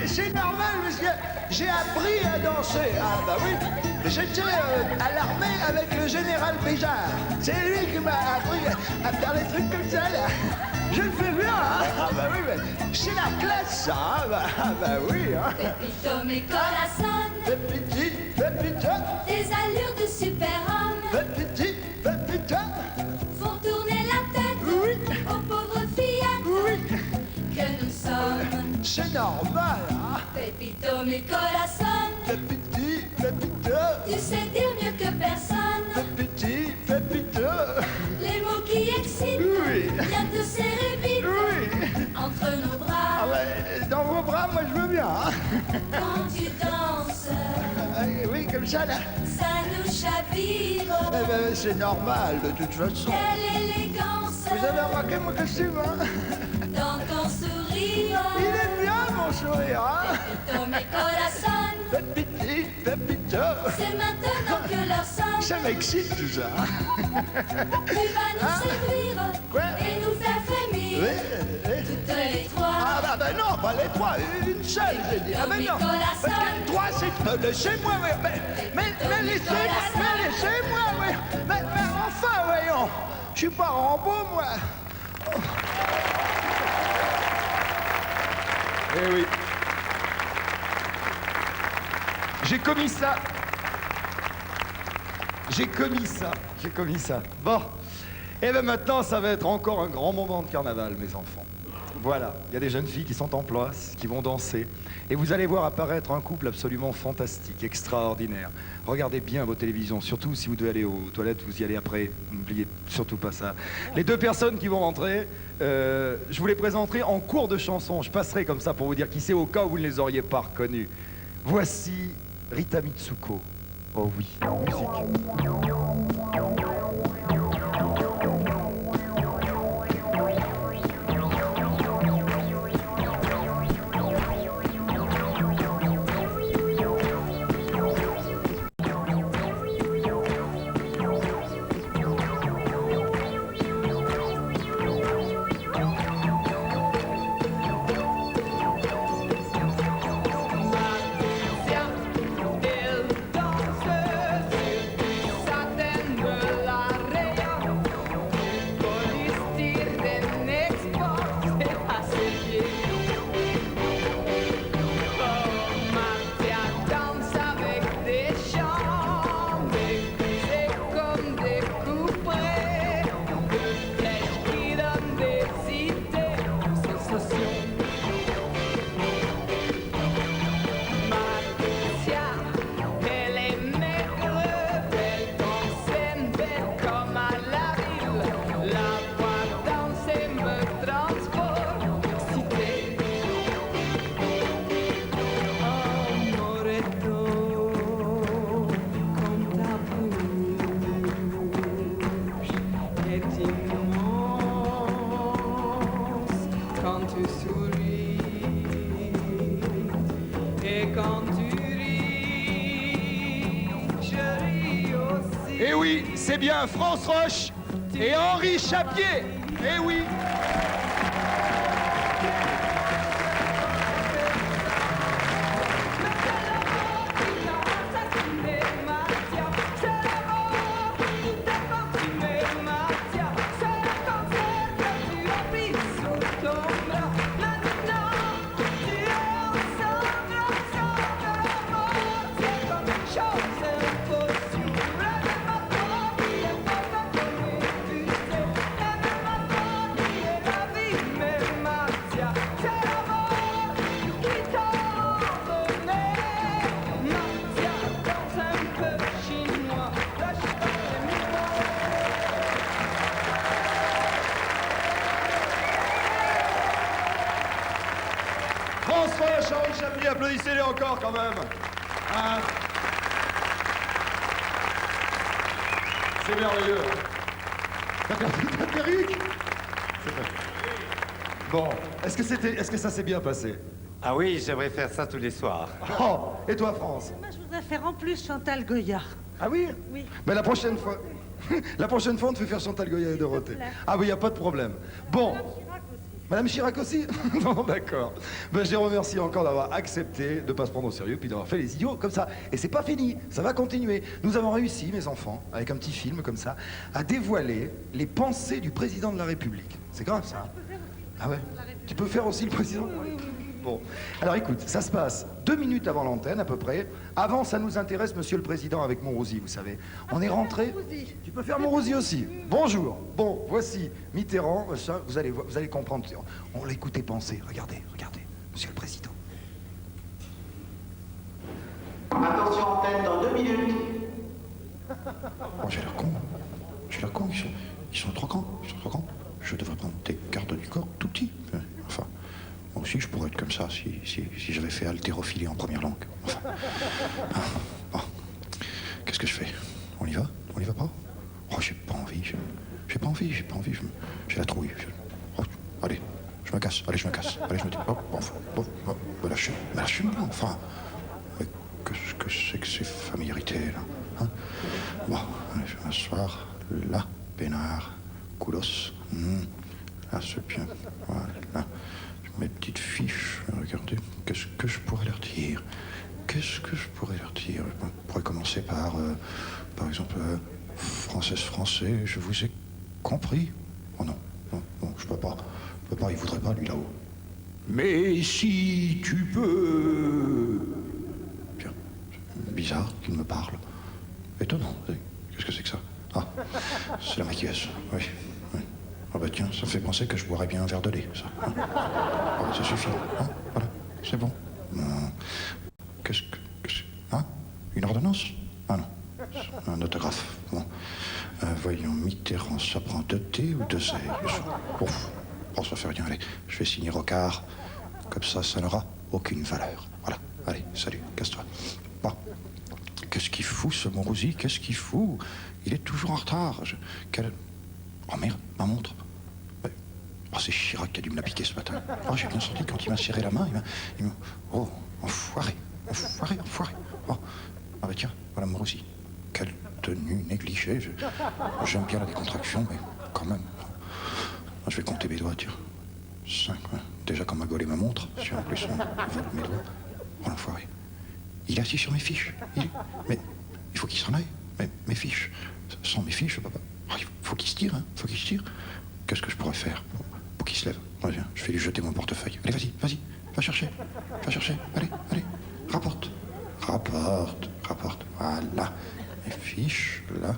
C'est normal, parce que j'ai appris à danser. Ah, bah oui. J'étais à l'armée avec le général Béjart. C'est lui qui m'a appris à faire les trucs comme ça, là. Je le fais bien, hein. Ah bah oui, mais c'est la classe, ça, hein. Ah bah oui, hein.
Pépito mes corazones,
Pépito,
des allures de super-homme,
Pépito,
font tourner la tête aux pauvres fillettes que nous sommes.
c'est normal, hein.
Pépito mes corazones,
Pépito,
tu sais dire mieux que personne.
Pépito,
Les mots qui excitent, viens te serrer vite entre nos bras.
ah ouais, dans vos bras, moi je veux bien, hein.
Quand tu danses,
Oui, comme ça, là.
ça nous chavire.
Eh ben, c'est normal, de toute façon.
Quelle élégance
Vous avez remarqué mon costume, hein?
dans ton sourire.
Il est bien, mon sourire, hein?
Pépito mes corazones,
Pépito.
c'est maintenant que l'heure sonne.
Ça m'excite, tout ça.
Tu vas nous séduire et nous faire frémir. Toutes les trois.
Ah bah non, pas les trois, une seule, j'ai dit. Ah bah non, parce que trois, c'est... Laissez-moi, mais laissez-moi, oui. Mais enfin, voyons, je suis pas Rambo, moi. Eh oui. J'ai commis ça. J'ai commis ça. Bon. Et bien maintenant, ça va être encore un grand moment de carnaval, mes enfants. Voilà, il y a des jeunes filles qui sont en place, qui vont danser. Et vous allez voir apparaître un couple absolument fantastique, extraordinaire. Regardez bien vos télévisions, surtout si vous devez aller aux toilettes, vous y allez après. N'oubliez surtout pas ça. Les deux personnes qui vont rentrer, je vous les présenterai en cours de chanson. Je passerai comme ça pour vous dire qui c'est au cas où vous ne les auriez pas reconnus. Voici Rita Mitsuko. Oh oui, musique. Eh oui, c'est bien France Roche et Henri Chapier. Eh oui. François Henri Chapier, applaudissez-les encore quand même. Hein? C'est merveilleux. T'as perdu ta perruque? Bon, est-ce que ça s'est bien passé?
Ah oui, j'aimerais faire ça tous les soirs.
Oh, et toi, France?
Moi, je voudrais faire en plus Chantal Goya.
Ah oui?
Oui.
Mais la prochaine fois, on te fait faire Chantal Goya et Dorothée. Ah oui, il n'y a pas de problème. Bon.
Madame Chirac aussi? Non, d'accord. Ben, je les remercie encore d'avoir accepté de ne pas se prendre au sérieux puis d'avoir fait les idiots comme ça. Et c'est pas fini, ça va continuer. Nous avons réussi, mes enfants, avec un petit film comme ça, à dévoiler les pensées du président de la République. C'est grave, ça. Ah ouais? Tu peux faire aussi le président? Bon. Alors écoute, ça se passe 2 minutes avant l'antenne à peu près. Avant, ça nous intéresse, monsieur le président, avec Monrouzi, vous savez. On est rentré. Tu peux faire Monrouzi aussi. Bonjour. Bon, voici Mitterrand, machin. Vous allez comprendre. On l'écoutait penser. Regardez, regardez, monsieur le président.
Attention antenne dans 2 minutes.
Oh, j'ai l'air con. J'ai l'air con. Ils sont trop grands. Ils sont trop grands. Je devrais prendre des gardes du corps tout petits. Enfin. Moi aussi, je pourrais être comme ça si j'avais fait haltérophilie en première langue. Enfin. Bon. Qu'est-ce que je fais? On y va? On y va pas? Oh, j'ai pas envie. J'ai pas envie. J'ai la trouille. Oh, allez, je me casse. Allez, je me casse. Allez, je me dis. Me lâchez-moi. Enfin. Qu'est-ce que c'est que ces familiarités, là? Hein? Bon, allez, je vais m'asseoir. Là, peinard, coulos. Là, c'est bien. Voilà. Mes petites fiches, regardez, qu'est-ce que je pourrais leur dire? Je pourrais commencer par exemple, français, je vous ai compris. Oh non, je peux pas, il voudrait pas, lui, là-haut. Mais si tu peux... Bien, bizarre qu'il me parle. Étonnant, qu'est-ce que c'est que ça? Ah, c'est la maquilleuse, oui. Ah bah tiens, ça me fait penser que je boirais bien un verre de lait, ça. Hein? Ah, ça suffit, hein? Voilà, c'est bon. Qu'est-ce que c'est? Hein? Une ordonnance? Ah non, un autographe. Bon. Voyons, Mitterrand, ça prend 2 T ou 2 R? Ouf, bon, ça fait rien, allez, je vais signer Rocard. Comme ça n'aura aucune valeur. Voilà, allez, salut, casse-toi. Bon. Qu'est-ce qu'il fout, ce Monrouzi? Qu'est-ce qu'il fout? Il est toujours en retard. Oh merde, ma montre. Oh, c'est Chirac qui a dû me la piquer ce matin. Oh, j'ai bien senti quand il m'a serré la main, il m'a... Oh, enfoiré. Oh, ah bah tiens, voilà Monrouzi. Quelle tenue négligée. J'aime bien la décontraction, mais quand même. Je vais compter mes doigts, tiens. 5, ouais. Déjà qu'on m'a gaulé ma montre, si en plus on vole mes doigts. Oh, l'enfoiré. Il est assis sur mes fiches. Mais il faut qu'il s'en aille. Mais mes fiches. Sans mes fiches, je peux pas... Oh, il faut qu'il se tire, hein. Qu'est-ce que je pourrais faire pour qu'il se lève? Oh, viens, je vais lui jeter mon portefeuille. Allez, vas-y, va chercher. Allez, rapporte. Voilà. Mes fiches, là.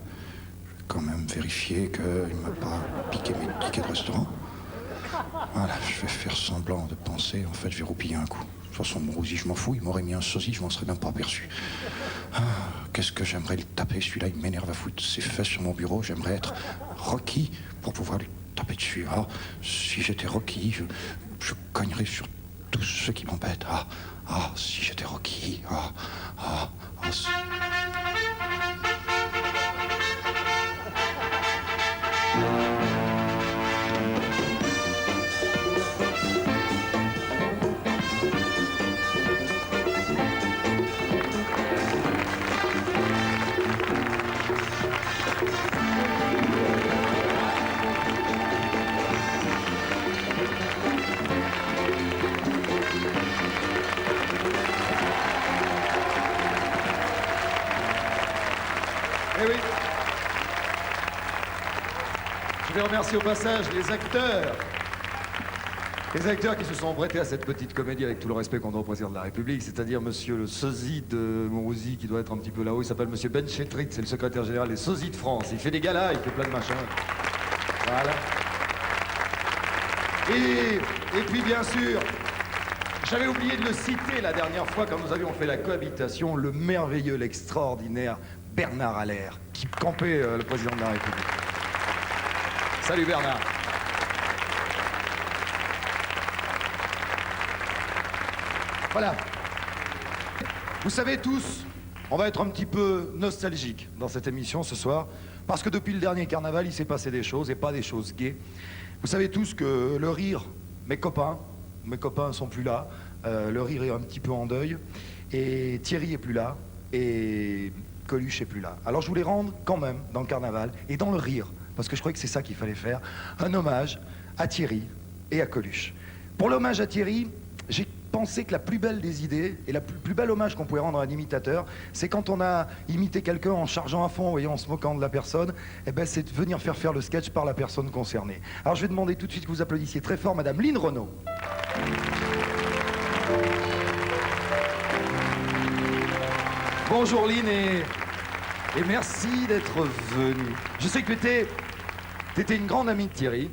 Je vais quand même vérifier qu'il ne m'a pas piqué mes tickets de restaurant. Voilà, je vais faire semblant de penser. En fait, je vais roupiller un coup. De toute façon, Monrouzi, je m'en fous. Il m'aurait mis un sosie, je m'en serais même pas aperçu. Ah, qu'est-ce que j'aimerais le taper, celui-là, il m'énerve à foutre ses fesses sur mon bureau. J'aimerais être Rocky pour pouvoir lui taper dessus. Ah, si j'étais Rocky, je cognerais sur tous ceux qui m'embêtent. Ah, si j'étais Rocky.
Eh oui. Je vais remercier au passage les acteurs. Les acteurs qui se sont prêtés à cette petite comédie avec tout le respect qu'on doit au président de la République, c'est-à-dire monsieur le sosie de Monrouzi qui doit être un petit peu là-haut, il s'appelle monsieur Ben Chetrit, c'est le secrétaire général des sosies de France. Il fait des galas, il fait plein de machins. Voilà. Et puis bien sûr, j'avais oublié de le citer la dernière fois quand nous avions fait la cohabitation, le merveilleux, l'extraordinaire Bernard Allaire, qui campait le président de la République. Salut Bernard. Voilà. Vous savez tous, on va être un petit peu nostalgique dans cette émission ce soir, parce que depuis le dernier carnaval, il s'est passé des choses, et pas des choses gaies. Vous savez tous que le rire, mes copains sont plus là, le rire est un petit peu en deuil, et Thierry est plus là, et Coluche est plus là. Alors je voulais rendre quand même, dans le carnaval, et dans le rire, parce que je croyais que c'est ça qu'il fallait faire, un hommage à Thierry, et à Coluche. Pour l'hommage à Thierry, j'ai pensé que la plus belle des idées et la plus belle hommage qu'on pouvait rendre à un imitateur, c'est quand on a imité quelqu'un en chargeant à fond et en se moquant de la personne, eh ben c'est de venir faire le sketch par la personne concernée. Alors je vais demander tout de suite que vous applaudissiez très fort Madame Lynn Renaud. Bonjour Lynn et merci d'être venue. Je sais que t'étais une grande amie de Thierry.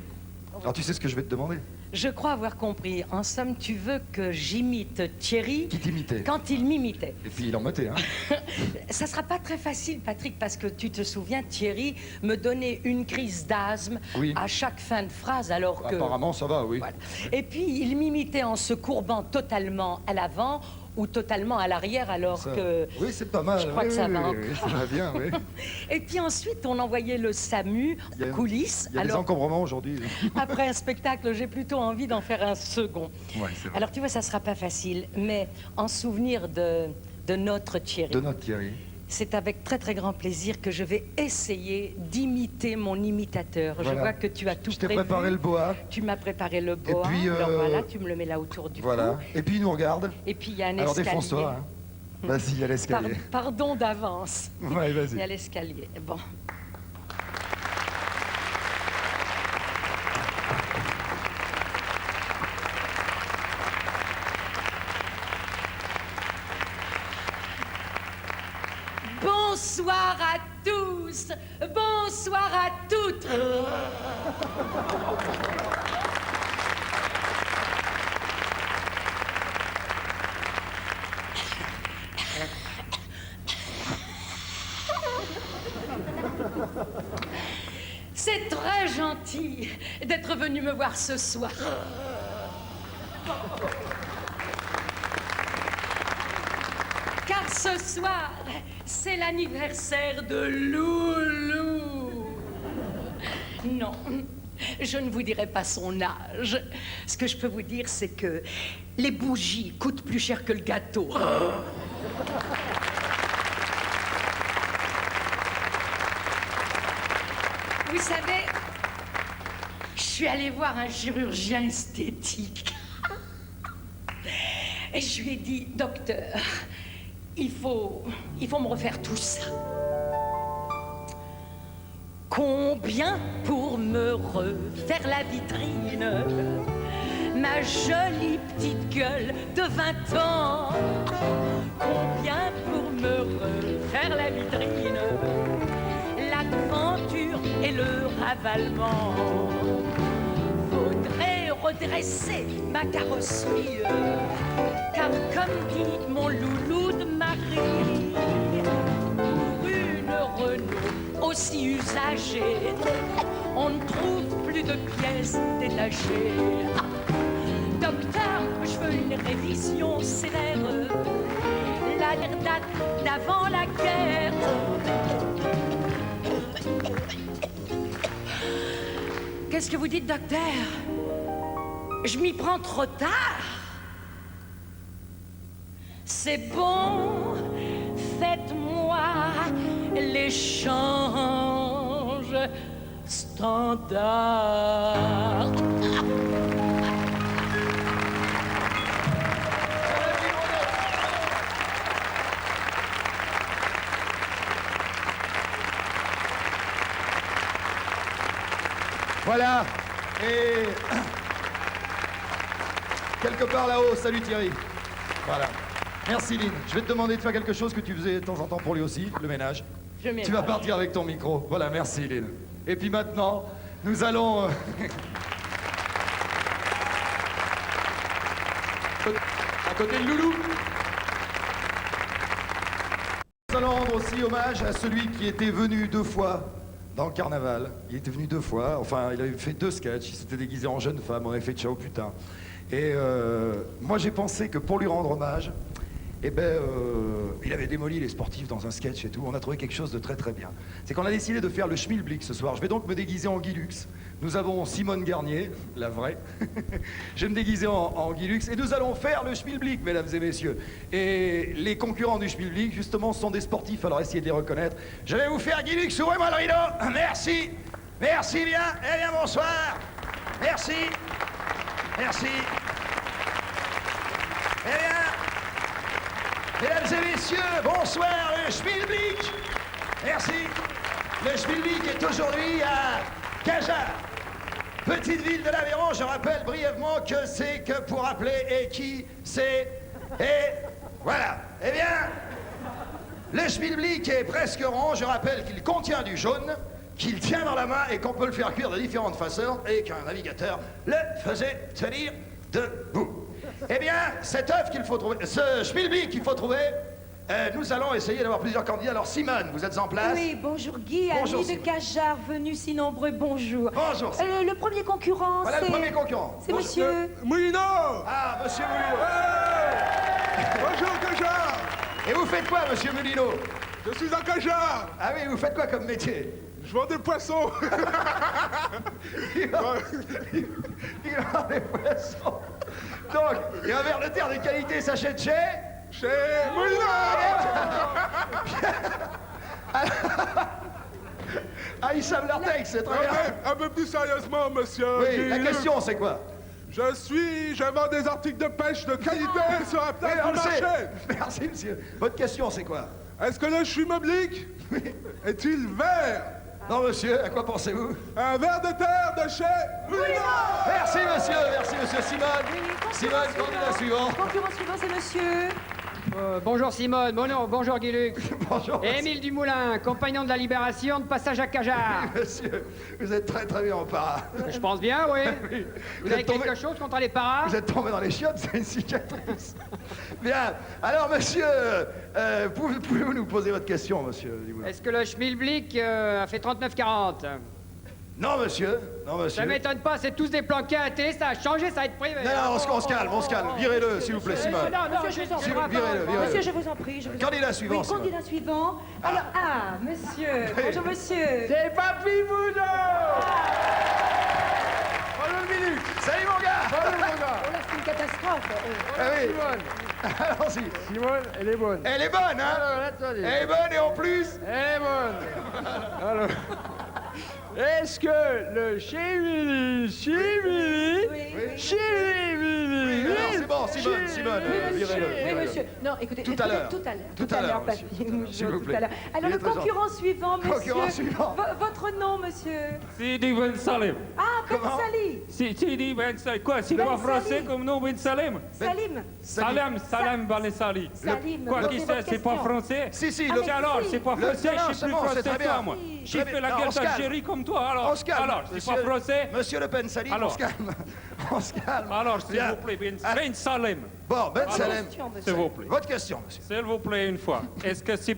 Alors tu sais ce que je vais te demander?
Je crois avoir compris. En somme, tu veux que j'imite Thierry...
Qui t'imitait?
Quand il m'imitait.
Et puis il en mettait, hein.
Ça sera pas très facile, Patrick, parce que tu te souviens, Thierry me donnait une crise d'asthme à chaque fin de phrase, alors que...
Apparemment, ça va, oui.
Voilà. Et puis, il m'imitait en se courbant totalement à l'avant ou totalement à l'arrière, alors que...
Oui, c'est pas mal.
Je crois que ça va encore.
Oui, ça va bien, oui.
Et puis ensuite, on envoyait le SAMU, coulisses.
Il y a des encombrements aujourd'hui.
Après un spectacle, j'ai plutôt envie d'en faire un second.
Ouais, c'est vrai.
Alors tu vois, ça sera pas facile, mais en souvenir de notre Thierry.
De notre Thierry.
C'est avec très très grand plaisir que je vais essayer d'imiter mon imitateur. Voilà. Je vois que tu as tout prévu.
Je t'ai préparé le boa.
Tu m'as préparé le boa.
Et puis,
alors voilà, tu me le mets là autour du cou.
Et puis il nous regarde.
Et puis il y a un
escalier. Alors défonce-toi. Hein. Vas-y, il y a l'escalier.
Pardon d'avance.
Ouais, vas-y.
Il y a l'escalier. Bon. Bonsoir à tous, bonsoir à toutes. C'est très gentil d'être venu me voir ce soir. Car ce soir, c'est l'anniversaire de Loulou. Non, je ne vous dirai pas son âge. Ce que je peux vous dire, c'est que les bougies coûtent plus cher que le gâteau. Vous savez, je suis allée voir un chirurgien esthétique. Et je lui ai dit, docteur, il faut me refaire tout ça. Combien pour me refaire la vitrine? Ma jolie petite gueule de 20 ans. Combien pour me refaire la vitrine? La devanture et le ravalement. Faudrait redresser ma carrosserie, car comme dit mon loulou de Marie, pour une Renault aussi usagée, on ne trouve plus de pièces détachées. Ah, docteur, je veux une révision sévère, la date d'avant la guerre. Qu'est-ce que vous dites, docteur? Je m'y prends trop tard. C'est bon, faites-moi l'échange standard.
Voilà. Et quelque part là-haut, salut Thierry. Voilà. Merci Lynn. Je vais te demander de faire quelque chose que tu faisais de temps en temps pour lui aussi, le ménage. Tu vas partir avec ton micro. Voilà, merci Lynn. Et puis maintenant, nous allons... à côté de Loulou. Nous allons rendre aussi hommage à celui qui était venu 2 fois dans le carnaval. Il était venu 2 fois, enfin il avait fait 2 sketchs, il s'était déguisé en jeune femme, on avait fait ciao putain. Et moi j'ai pensé que pour lui rendre hommage, eh ben, il avait démoli les sportifs dans un sketch et tout. On a trouvé quelque chose de très très bien. C'est qu'on a décidé de faire le schmilblick ce soir. Je vais donc me déguiser en Guy Lux. Nous avons Simone Garnier, la vraie. Je vais me déguiser en Guy Lux et nous allons faire le schmilblick, mesdames et messieurs. Et les concurrents du schmilblick, justement, sont des sportifs, alors essayez de les reconnaître. Je vais vous faire Guy Lux, ouvrez-moi le rideau. Merci. Merci bien. Eh bien, bonsoir. Merci. Merci. Eh bien, mesdames et messieurs, bonsoir, le Schmilblick. Merci. Le Schmilblick est aujourd'hui à Cajarc, petite ville de l'Aveyron. Je rappelle brièvement que c'est que pour appeler et qui c'est. Et voilà. Eh bien, le Schmilblick est presque rond. Je rappelle qu'il contient du jaune, qu'il tient dans la main et qu'on peut le faire cuire de différentes façons et qu'un navigateur le faisait tenir debout. Eh bien, cet œuf qu'il faut trouver, ce Schmilblick qu'il faut trouver, nous allons essayer d'avoir plusieurs candidats. Alors Simone, vous êtes en place?
Oui, bonjour Guy,
bonjour,
ami de Cajarc, venu si nombreux, bonjour.
Bonjour.
Le premier concurrent,
voilà
c'est...
le premier concurrent.
C'est monsieur...
Moulineau.
Ah, monsieur Moulineau.
Bonjour Cajarc.
Et vous faites quoi, monsieur Moulineau?
Je suis à Cajarc.
Ah oui, vous faites quoi comme métier?
Je vends des poissons.
Il vend des poissons. Donc, et un verre de terre de qualité s'achète chez
Moulineau.
Ah, ils savent leur texte, c'est très bien.
Un peu plus sérieusement, monsieur.
Oui, la question, c'est quoi?
Je vends des articles de pêche de qualité sur la place du marché.
Merci, monsieur. Votre question, c'est quoi?
Est-ce que le Schmilblick est-il vert?
Non, monsieur, à quoi pensez-vous?
Un ver de terre de chez Moulineau.
Merci, monsieur Simone. Simone, candidat suivant.
Concurrent suivant, c'est monsieur...
Bonjour Simone, bonjour Guy-Luc.
Bonjour.
Émile Dumoulin, compagnon de la Libération, de passage à Cajarc.
Oui, monsieur, vous êtes très très bien en para.
Je pense bien, oui.
Oui.
Vous avez quelque chose contre les paras?
Vous êtes tombé dans les chiottes, c'est une cicatrice. Bien, alors monsieur, pouvez-vous nous poser votre question, monsieur Dumoulin?
Est-ce que le Schmilblick a fait 39,40?
Non, monsieur. Non, monsieur.
Ça m'étonne pas, c'est tous des plans quintés, ça a changé, ça va être privé.
Non, on se calme, on se calme. Virez-le, s'il vous plaît, Simone.
Non, monsieur, je vous en prie.
Virez-le.
Monsieur, je vous en prie.
Candidat suivant,
Oui,
Simone.
candidat suivant. Alors, monsieur. Bonjour, monsieur.
C'est Papy Moulineau. Bonjour Guy-Luc.
Salut, mon gars.
Salut, mon gars.
Oh là, c'est une catastrophe.
Ah oui.
Simone.
Allons-y.
Simone, elle est bonne.
Elle est bonne, hein?
Alors, attendez.
Elle est bonne et en plus...
Elle est bonne. Alors... Est-ce que le Schmilblick...
C'est bon, Simone, virez-le.
Oui, monsieur. Non, écoutez,
Tout à l'heure,
Papy Moulineau,
s'il vous plaît.
tout à l'heure. Alors, le concurrent suivant, monsieur.
Concurrent suivant.
Votre nom, monsieur?
Sidi Ben Salim.
Ah, Ben Sali.
Sidi Ben Salim. Quoi, c'est
Ben
pas français
Salim.
comme nom Ben Salim?
Salim.
Salam Ben Salim.
Salim.
Quoi,
Posez
qui
votre
c'est pas
question.
français?
Si,
alors, c'est pas français, je suis plus français que toi, moi. J'ai fait la guerre d'Algérie comme toi, alors.
On se calme.
Alors, c'est pas français?
Monsieur Le Pen Salim, on se calme. On se calme.
Alors, s'il vous plaît, Ben Salim.
Bon, Ben Salim.
S'il vous plaît.
Votre question, monsieur.
S'il vous plaît, une fois. Est-ce que c'est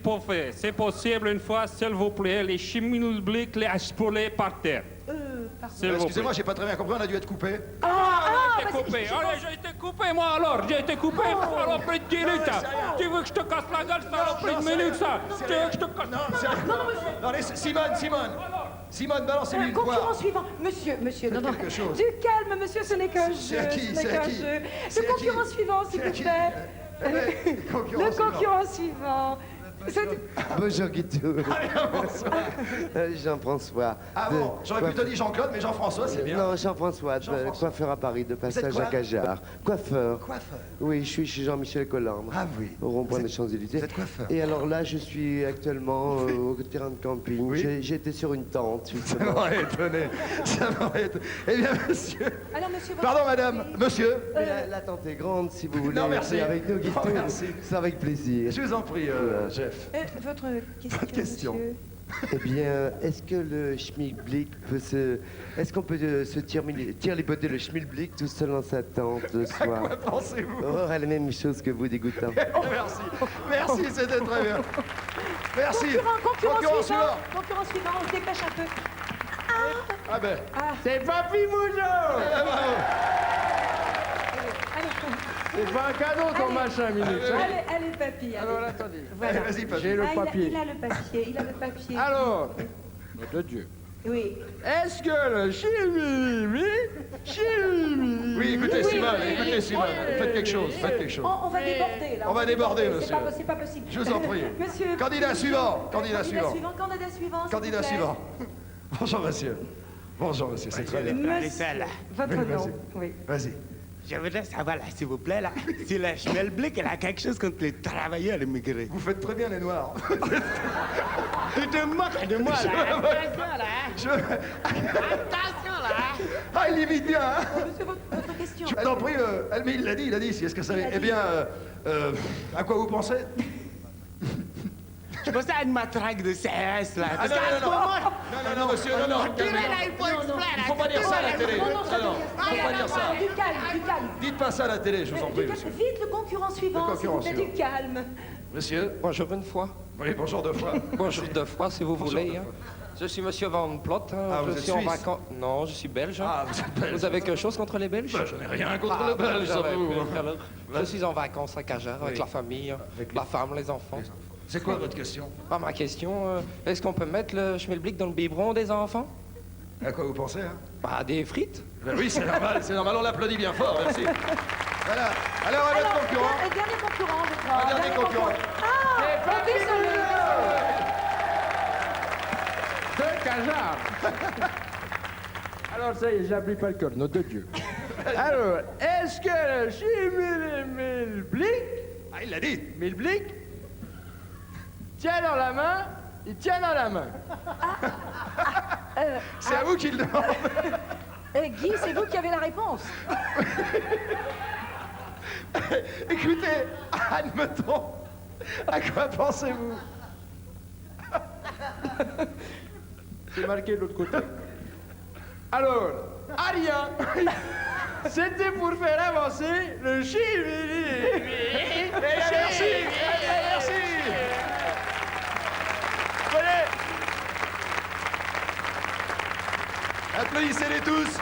possible une fois, s'il vous plaît, les Schmilblick les exploser par terre?
Excusez-moi, j'ai pas très bien compris, on a dû être coupé.
J'ai été coupé. J'ai été coupé, moi, alors. J'ai été coupé. Alors, plus de 10 minutes, ça. Tu veux que je te casse la gueule, ça? Alors, plus de minutes, ça. Tu veux que je te casse...
Non, Simone. Simone, balancez-lui une
Concurrent
poire.
suivant. Monsieur, non,
quelque chose.
Du calme, monsieur, ce n'est qu'un jeu.
C'est à qui?
Ce n'est qu'un jeu. Le concurrent suivant, s'il vous plaît. Le concurrent suivant.
Bonjour Guitou. Jean-François.
Ah bon, j'aurais pu te dire Jean-Claude, mais Jean-François, c'est bien.
Non, Jean-François, coiffeur à Paris, de passage à Cajarc. Coiffeur. Oui, je suis chez Jean-Michel Collambre.
Ah oui.
Au rond-point des Champs-Élysées.
Vous êtes coiffeur.
Et alors là, je suis actuellement au terrain de camping.
Oui.
J'étais sur une tente.
Ça
justement.
m'aurait étonné. Eh bien, monsieur.
Alors, monsieur,
Pardon, madame. Monsieur.
Mais la tente est grande, si vous voulez.
Non, merci.
rester avec nous, Guitou.
Non, merci.
C'est avec plaisir.
Je vous en prie, Jeff.
Votre question, monsieur.
Eh bien, est-ce que le Schmilblick peut se... Est-ce qu'on peut se tirer les bottes de le Schmilblick tout seul dans sa tente le
À
soir?
quoi pensez-vous?
Oh, la même chose que vous, dégoûtant.
Oh, merci, c'était très bien. Merci.
Concurrent suivant. Concurrent suivant, on se dépêche un peu.
Ah ben.
C'est Papy Moulineau. C'est pas un cadeau ton machin, minute.
Allez, papy.
Alors, attendez.
Voilà.
Vas-y, papy.
J'ai le papier.
Il a le papier.
Alors, de Dieu.
Oui.
Est-ce que le Schmilblick...
Oui, écoutez, Simone, faites quelque chose,
On va déborder, là.
On va déborder, monsieur.
C'est pas possible.
Je vous en prie.
Monsieur.
Candidat suivant.
Candidat suivant. s'il vous plaît.
Bonjour, monsieur. C'est très bien.
Votre nom. Oui.
Vas-y.
Je voudrais savoir, là, s'il vous plaît, là, si la Schmelblick, elle a quelque chose contre les travailleurs immigrés.
Vous faites très bien les noirs.
Tu te moques de moi, là. Attention, là. Attention, là.
Ah, il imite bien, hein.
C'est votre question.
Je t'en prie, mais il l'a dit, si, est-ce que ça... Eh bien, à quoi vous pensez?
Je pensais à une matraque de CRS, là.
Ah, non, monsieur, non.
Tirez, là, il faut exprès, là.
Il faut pas dire ça à la télé.
Non,
Non, faut pas dire ça.
Du calme, du calme.
Dites pas ça à la télé, je vous en prie, monsieur.
Vite, le concurrent suivant, s'il vous plaît, du calme.
Monsieur.
Bonjour une fois.
Oui, bonjour deux fois.
Bonjour deux fois, si vous
Bonjour
voulez.
deux
Hein.
fois.
Je suis monsieur Van Plot. Hein.
Ah,
je
vous êtes
suis en
suisse.
vacances. Non, je suis belge. Hein.
Ah, vous êtes belge.
Vous avez quelque chose contre les Belges?
Ben, je n'ai rien contre les Belges, ça vous.
alors, je suis en vacances à Cajar avec la famille, la femme, les enfants.
C'est quoi votre question?
Pas ma question. Est-ce qu'on peut mettre le schmilblick dans le biberon des enfants?
À quoi vous pensez, hein?
Bah, des frites.
Ben oui, c'est normal, on l'applaudit bien fort, merci. Voilà. Alors, un autre concurrent.
Dernier concurrent, je crois.
Un dernier concurrent.
Ah, désolé.
De Cajar. Alors ça y est, j'appuie pas le code, nom de Dieu. Alors, est-ce que le schmilblick...
Ah, il l'a dit.
Schmilblick tient dans la main, il tient dans la main.
C'est à vous qu'il le demande.
Guy, c'est vous qui avez la réponse.
Écoutez, admettons, à quoi pensez-vous?
C'est marqué de l'autre côté. Alors, à rien. C'était pour faire avancer le schmilblick.
Merci. Venez. Applaudissez-les tous.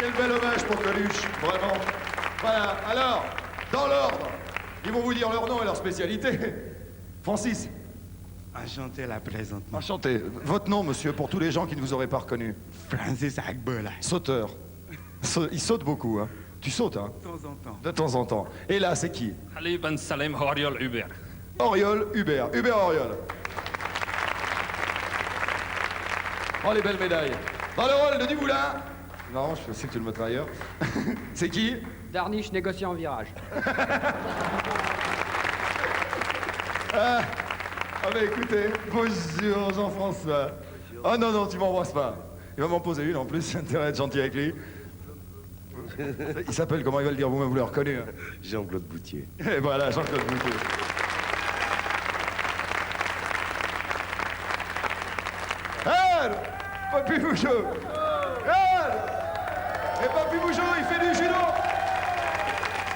Quel bel hommage pour Coluche, vraiment. Voilà, alors, dans l'ordre, ils vont vous dire leur nom et leur spécialité. Francis.
Enchanté, la présentement.
Enchanté. Votre nom, monsieur, pour tous les gens qui ne vous auraient pas reconnu.
Francis Agbola.
Sauteur. Il saute beaucoup, hein. Tu sautes, hein?
De temps en temps.
De temps en temps. Et là, c'est qui?
Ali Ben Salem Oriol Hubert.
Oriol Hubert. Hubert Oriol. Oh, les belles médailles. Dans le rôle de Dumoulin. Non, je sais que tu le mettras ailleurs. C'est qui?
Darniche négociant en virage.
Ah, bah écoutez, bonjour Jean-François. Oh non, tu m'embrasses pas. Il va m'en poser une en plus, j'ai intérêt à être gentil avec lui. Il s'appelle, comment il va le dire, vous-même vous l'avez reconnu. Hein.
Jean-Claude Boutier.
Et voilà, Jean-Claude Boutier. Papy Bouchot. Et Papy Bouchot, il fait du judo.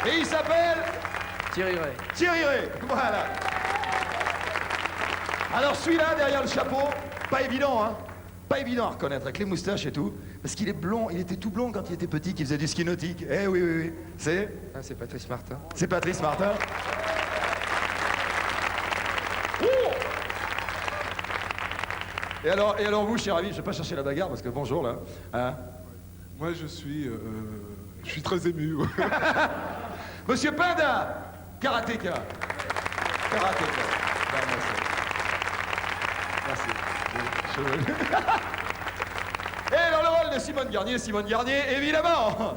Et il s'appelle
Thierry Ray.
Thierry Ray, voilà. Alors celui-là, derrière le chapeau, pas évident, hein. Pas évident à reconnaître, avec les moustaches et tout. Parce qu'il est blond, il était tout blond quand il était petit, qu'il faisait du ski nautique. Eh oui. C'est
C'est Patrice Martin.
C'est Patrice Martin. Et alors vous, cher ami, je vais pas chercher la bagarre parce que bonjour là. Hein?
Moi je suis très ému.
Monsieur Pinda, karatéka. Karatéka. Ben, merci. Et dans le rôle de Simone Garnier, évidemment.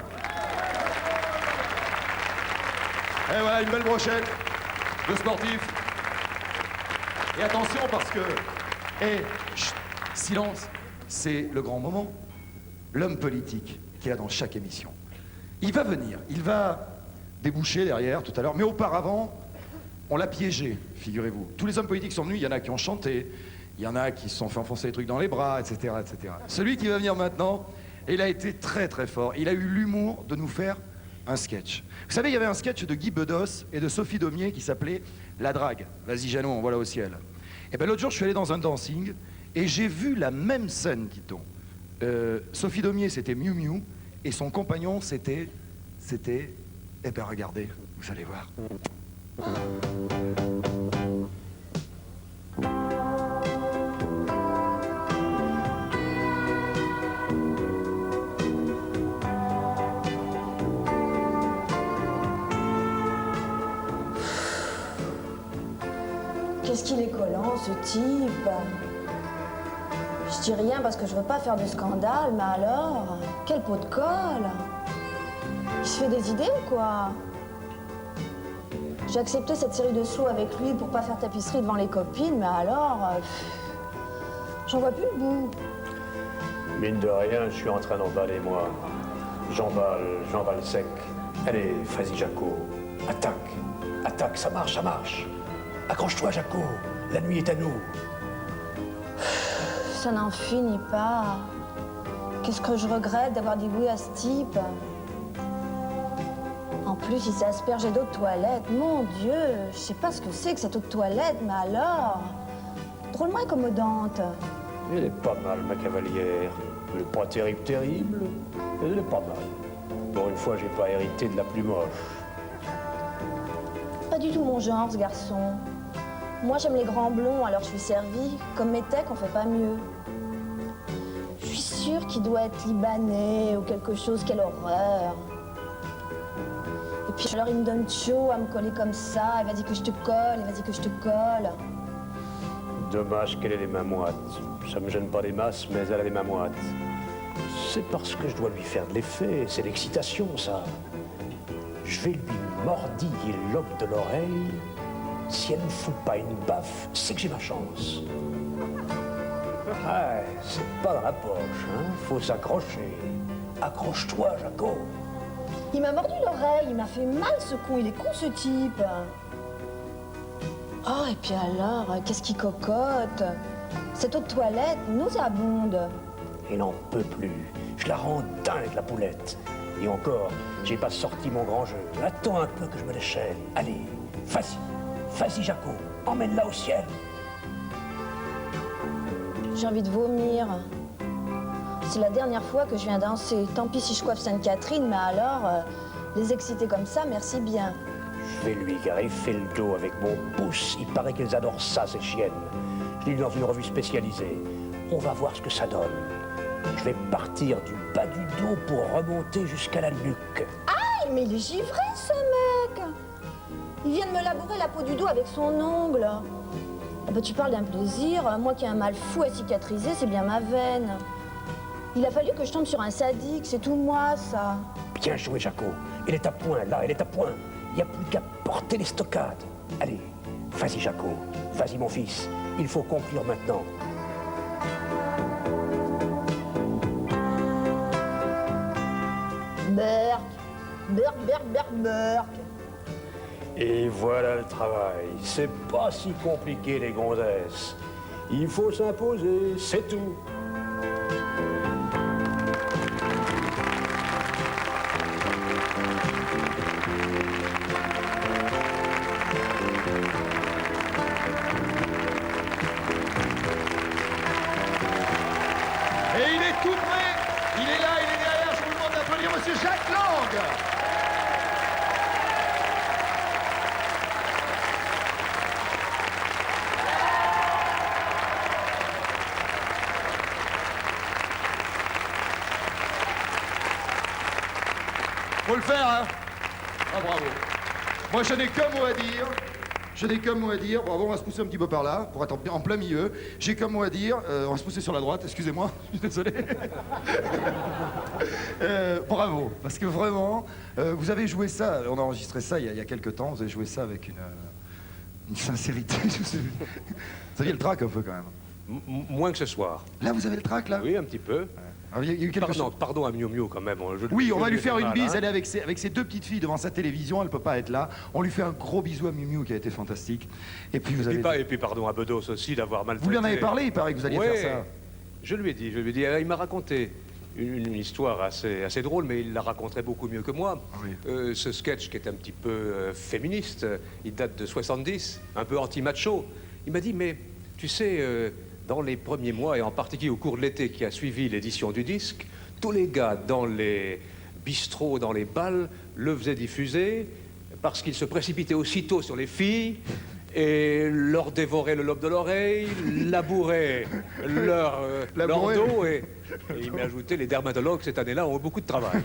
Et voilà une belle brochette de sportifs. Et attention parce que... chut, silence, c'est le grand moment. L'homme politique qu'il y a dans chaque émission. Il va venir, il va déboucher derrière tout à l'heure, mais auparavant, on l'a piégé, figurez-vous. Tous les hommes politiques sont venus, il y en a qui ont chanté, il y en a qui se sont fait enfoncer des trucs dans les bras, etc., etc. Celui qui va venir maintenant, il a été très très fort. Il a eu l'humour de nous faire un sketch. Vous savez, il y avait un sketch de Guy Bedos et de Sophie Daumier qui s'appelait La Drague. Vas-y, Jeannot, on voilà au ciel. Et bien l'autre jour, je suis allé dans un dancing et j'ai vu la même scène, dit-on. Sophie Daumier, c'était Miu Miu et son compagnon, c'était... Eh bien, regardez, vous allez voir.
Qu'est-ce qu'il est collant, ce type.
Je dis rien parce que je veux pas faire de scandale, mais alors, quel pot de colle! Il se fait des idées ou quoi? J'ai accepté cette série de sous avec lui pour pas faire tapisserie devant les copines, mais alors, j'en vois plus le bout.
Mine de rien, je suis en train d'emballer, moi. J'emballe sec. Allez, vas-y, Jaco. Attaque. Attaque, ça marche, ça marche. Accroche-toi, Jaco. La nuit est à nous.
Ça n'en finit pas. Qu'est-ce que je regrette d'avoir dit oui à ce type. En plus, il s'est aspergé d'eau de toilette. Mon Dieu, je sais pas ce que c'est que cette eau de toilette, mais alors... Drôlement incommodante.
Elle est pas mal, ma cavalière. Elle est pas terrible, mais elle est pas mal. Pour une fois, j'ai pas hérité de la plus moche.
Pas du tout mon genre, ce garçon. Moi, j'aime les grands blonds, alors je suis servie. Comme Métèque, on fait pas mieux. Je suis sûre qu'il doit être libanais ou quelque chose, quelle horreur. Et puis alors, il me donne chaud à me coller comme ça. Il va dire que je te colle, il va dire que je te colle.
Dommage qu'elle ait les mains moites. Ça me gêne pas les masses, mais elle a les mains moites. C'est parce que je dois lui faire de l'effet. C'est l'excitation, ça. Je vais lui mordiller l'aube de l'oreille. Si elle ne fout pas une baffe, c'est que j'ai ma chance. Ah, c'est pas dans la poche, hein. Faut s'accrocher. Accroche-toi, Jaco.
Il m'a mordu l'oreille, il m'a fait mal ce con, il est con ce type. Oh, et puis alors, qu'est-ce qu'il cocotte? Cette eau de toilette nauséabonde.
Il n'en peut plus. Je la rends dingue, la poulette. Et encore, j'ai pas sorti mon grand jeu. Attends un peu que je me déchaîne. Allez, vas-y. Vas-y, Jaco. Emmène-la au ciel.
J'ai envie de vomir. C'est la dernière fois que je viens danser. Tant pis si je coiffe Sainte-Catherine, mais alors, les exciter comme ça, merci bien.
Je vais lui greffer le dos avec mon pouce. Il paraît qu'elles adorent ça, ces chiennes. Je l'ai lu dans une revue spécialisée. On va voir ce que ça donne. Je vais partir du bas du dos pour remonter jusqu'à la nuque.
Aïe, mais il est givré, ce mec! Il vient de me labourer la peau du dos avec son ongle. Ah bah, tu parles d'un plaisir. Moi qui ai un mal fou à cicatriser, c'est bien ma veine. Il a fallu que je tombe sur un sadique, c'est tout moi, ça.
Bien joué, Jaco. Elle est à point, là, elle est à point. Il n'y a plus qu'à porter les stockades. Allez, vas-y, Jaco. Vas-y, mon fils. Il faut conclure maintenant.
Berk.
Et voilà le travail. C'est pas si compliqué, les gonzesses. Il faut s'imposer, c'est tout.
Et il est tout prêt. Il est là, il est derrière. Je vous demande d'applaudir Monsieur Jacques Lang. Faut le faire, hein? Ah, bravo. Moi, je n'ai qu'un mot à dire. Bravo, on va se pousser un petit peu par là, pour être en plein milieu. J'ai qu'un mot à dire. On va se pousser sur la droite, excusez-moi, je suis désolé. Bravo, parce que vraiment, vous avez joué ça, on a enregistré ça il y a quelques temps, vous avez joué ça avec une sincérité. Vous aviez le trac un peu quand même.
Moins que ce soir.
Là, vous avez le trac, là?
Oui, un petit peu.
Alors, il y a eu quelque chose.
Pardon à Miu Miu quand même.
Oui, on va lui faire une bise. Elle est avec ses deux petites filles devant sa télévision. Elle peut pas être là. On lui fait un gros bisou à Miu Miu qui a été fantastique. Et puis
Et puis pardon à Bedos aussi d'avoir mal.
Vous lui en avez parlé, il paraît que vous alliez faire ça.
Je lui ai dit. Il m'a raconté une histoire assez drôle, mais il la raconterait beaucoup mieux que moi.
Oui.
Ce sketch qui est un petit peu féministe, il date de 70, un peu anti-macho. Il m'a dit, mais tu sais, dans les premiers mois, et en particulier au cours de l'été qui a suivi l'édition du disque, tous les gars dans les bistrots, dans les bals, le faisaient diffuser parce qu'ils se précipitaient aussitôt sur les filles et leur dévoraient le lobe de l'oreille, labouraient leur dos et Et il m'a ajouté, les dermatologues, cette année-là, ont beaucoup de travail.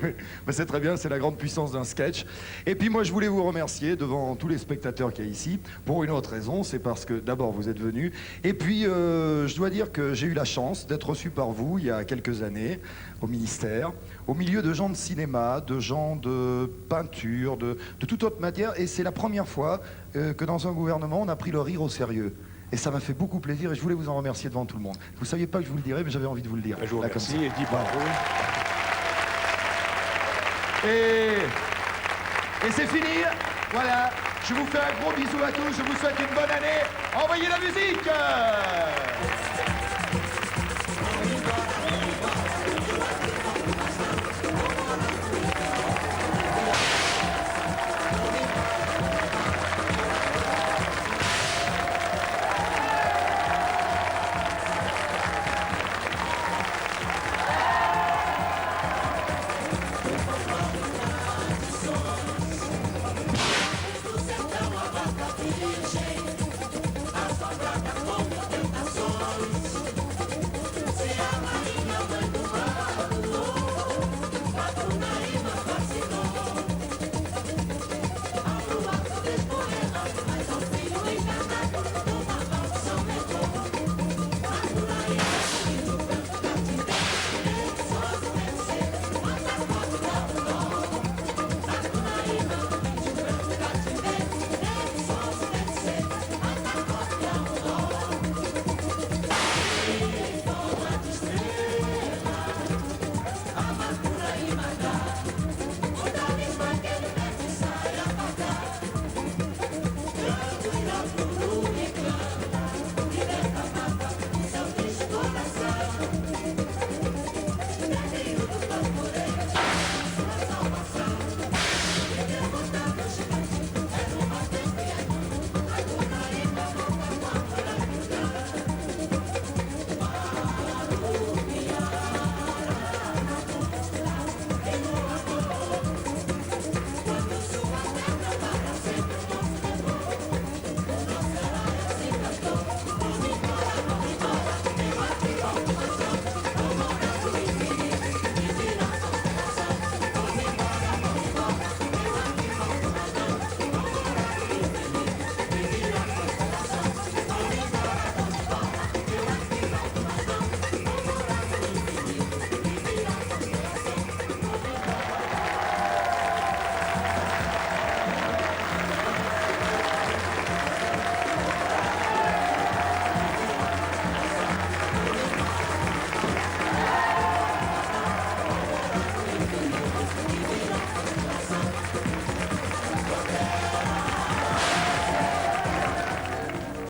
Ben, c'est très bien, c'est la grande puissance d'un sketch. Et puis moi, je voulais vous remercier devant tous les spectateurs qu'il y a ici, pour une autre raison, c'est parce que d'abord, vous êtes venus. Et puis, je dois dire que j'ai eu la chance d'être reçu par vous, il y a quelques années, au ministère, au milieu de gens de cinéma, de gens de peinture, de toute autre matière. Et c'est la première fois que dans un gouvernement, on a pris le rire au sérieux. Et ça m'a fait beaucoup plaisir et je voulais vous en remercier devant tout le monde. Vous ne saviez pas que je vous le dirais, mais j'avais envie de vous le dire.
Je vous remercie et je dis bravo.
Et c'est fini. Voilà. Je vous fais un gros bisou à tous. Je vous souhaite une bonne année. Envoyez la musique.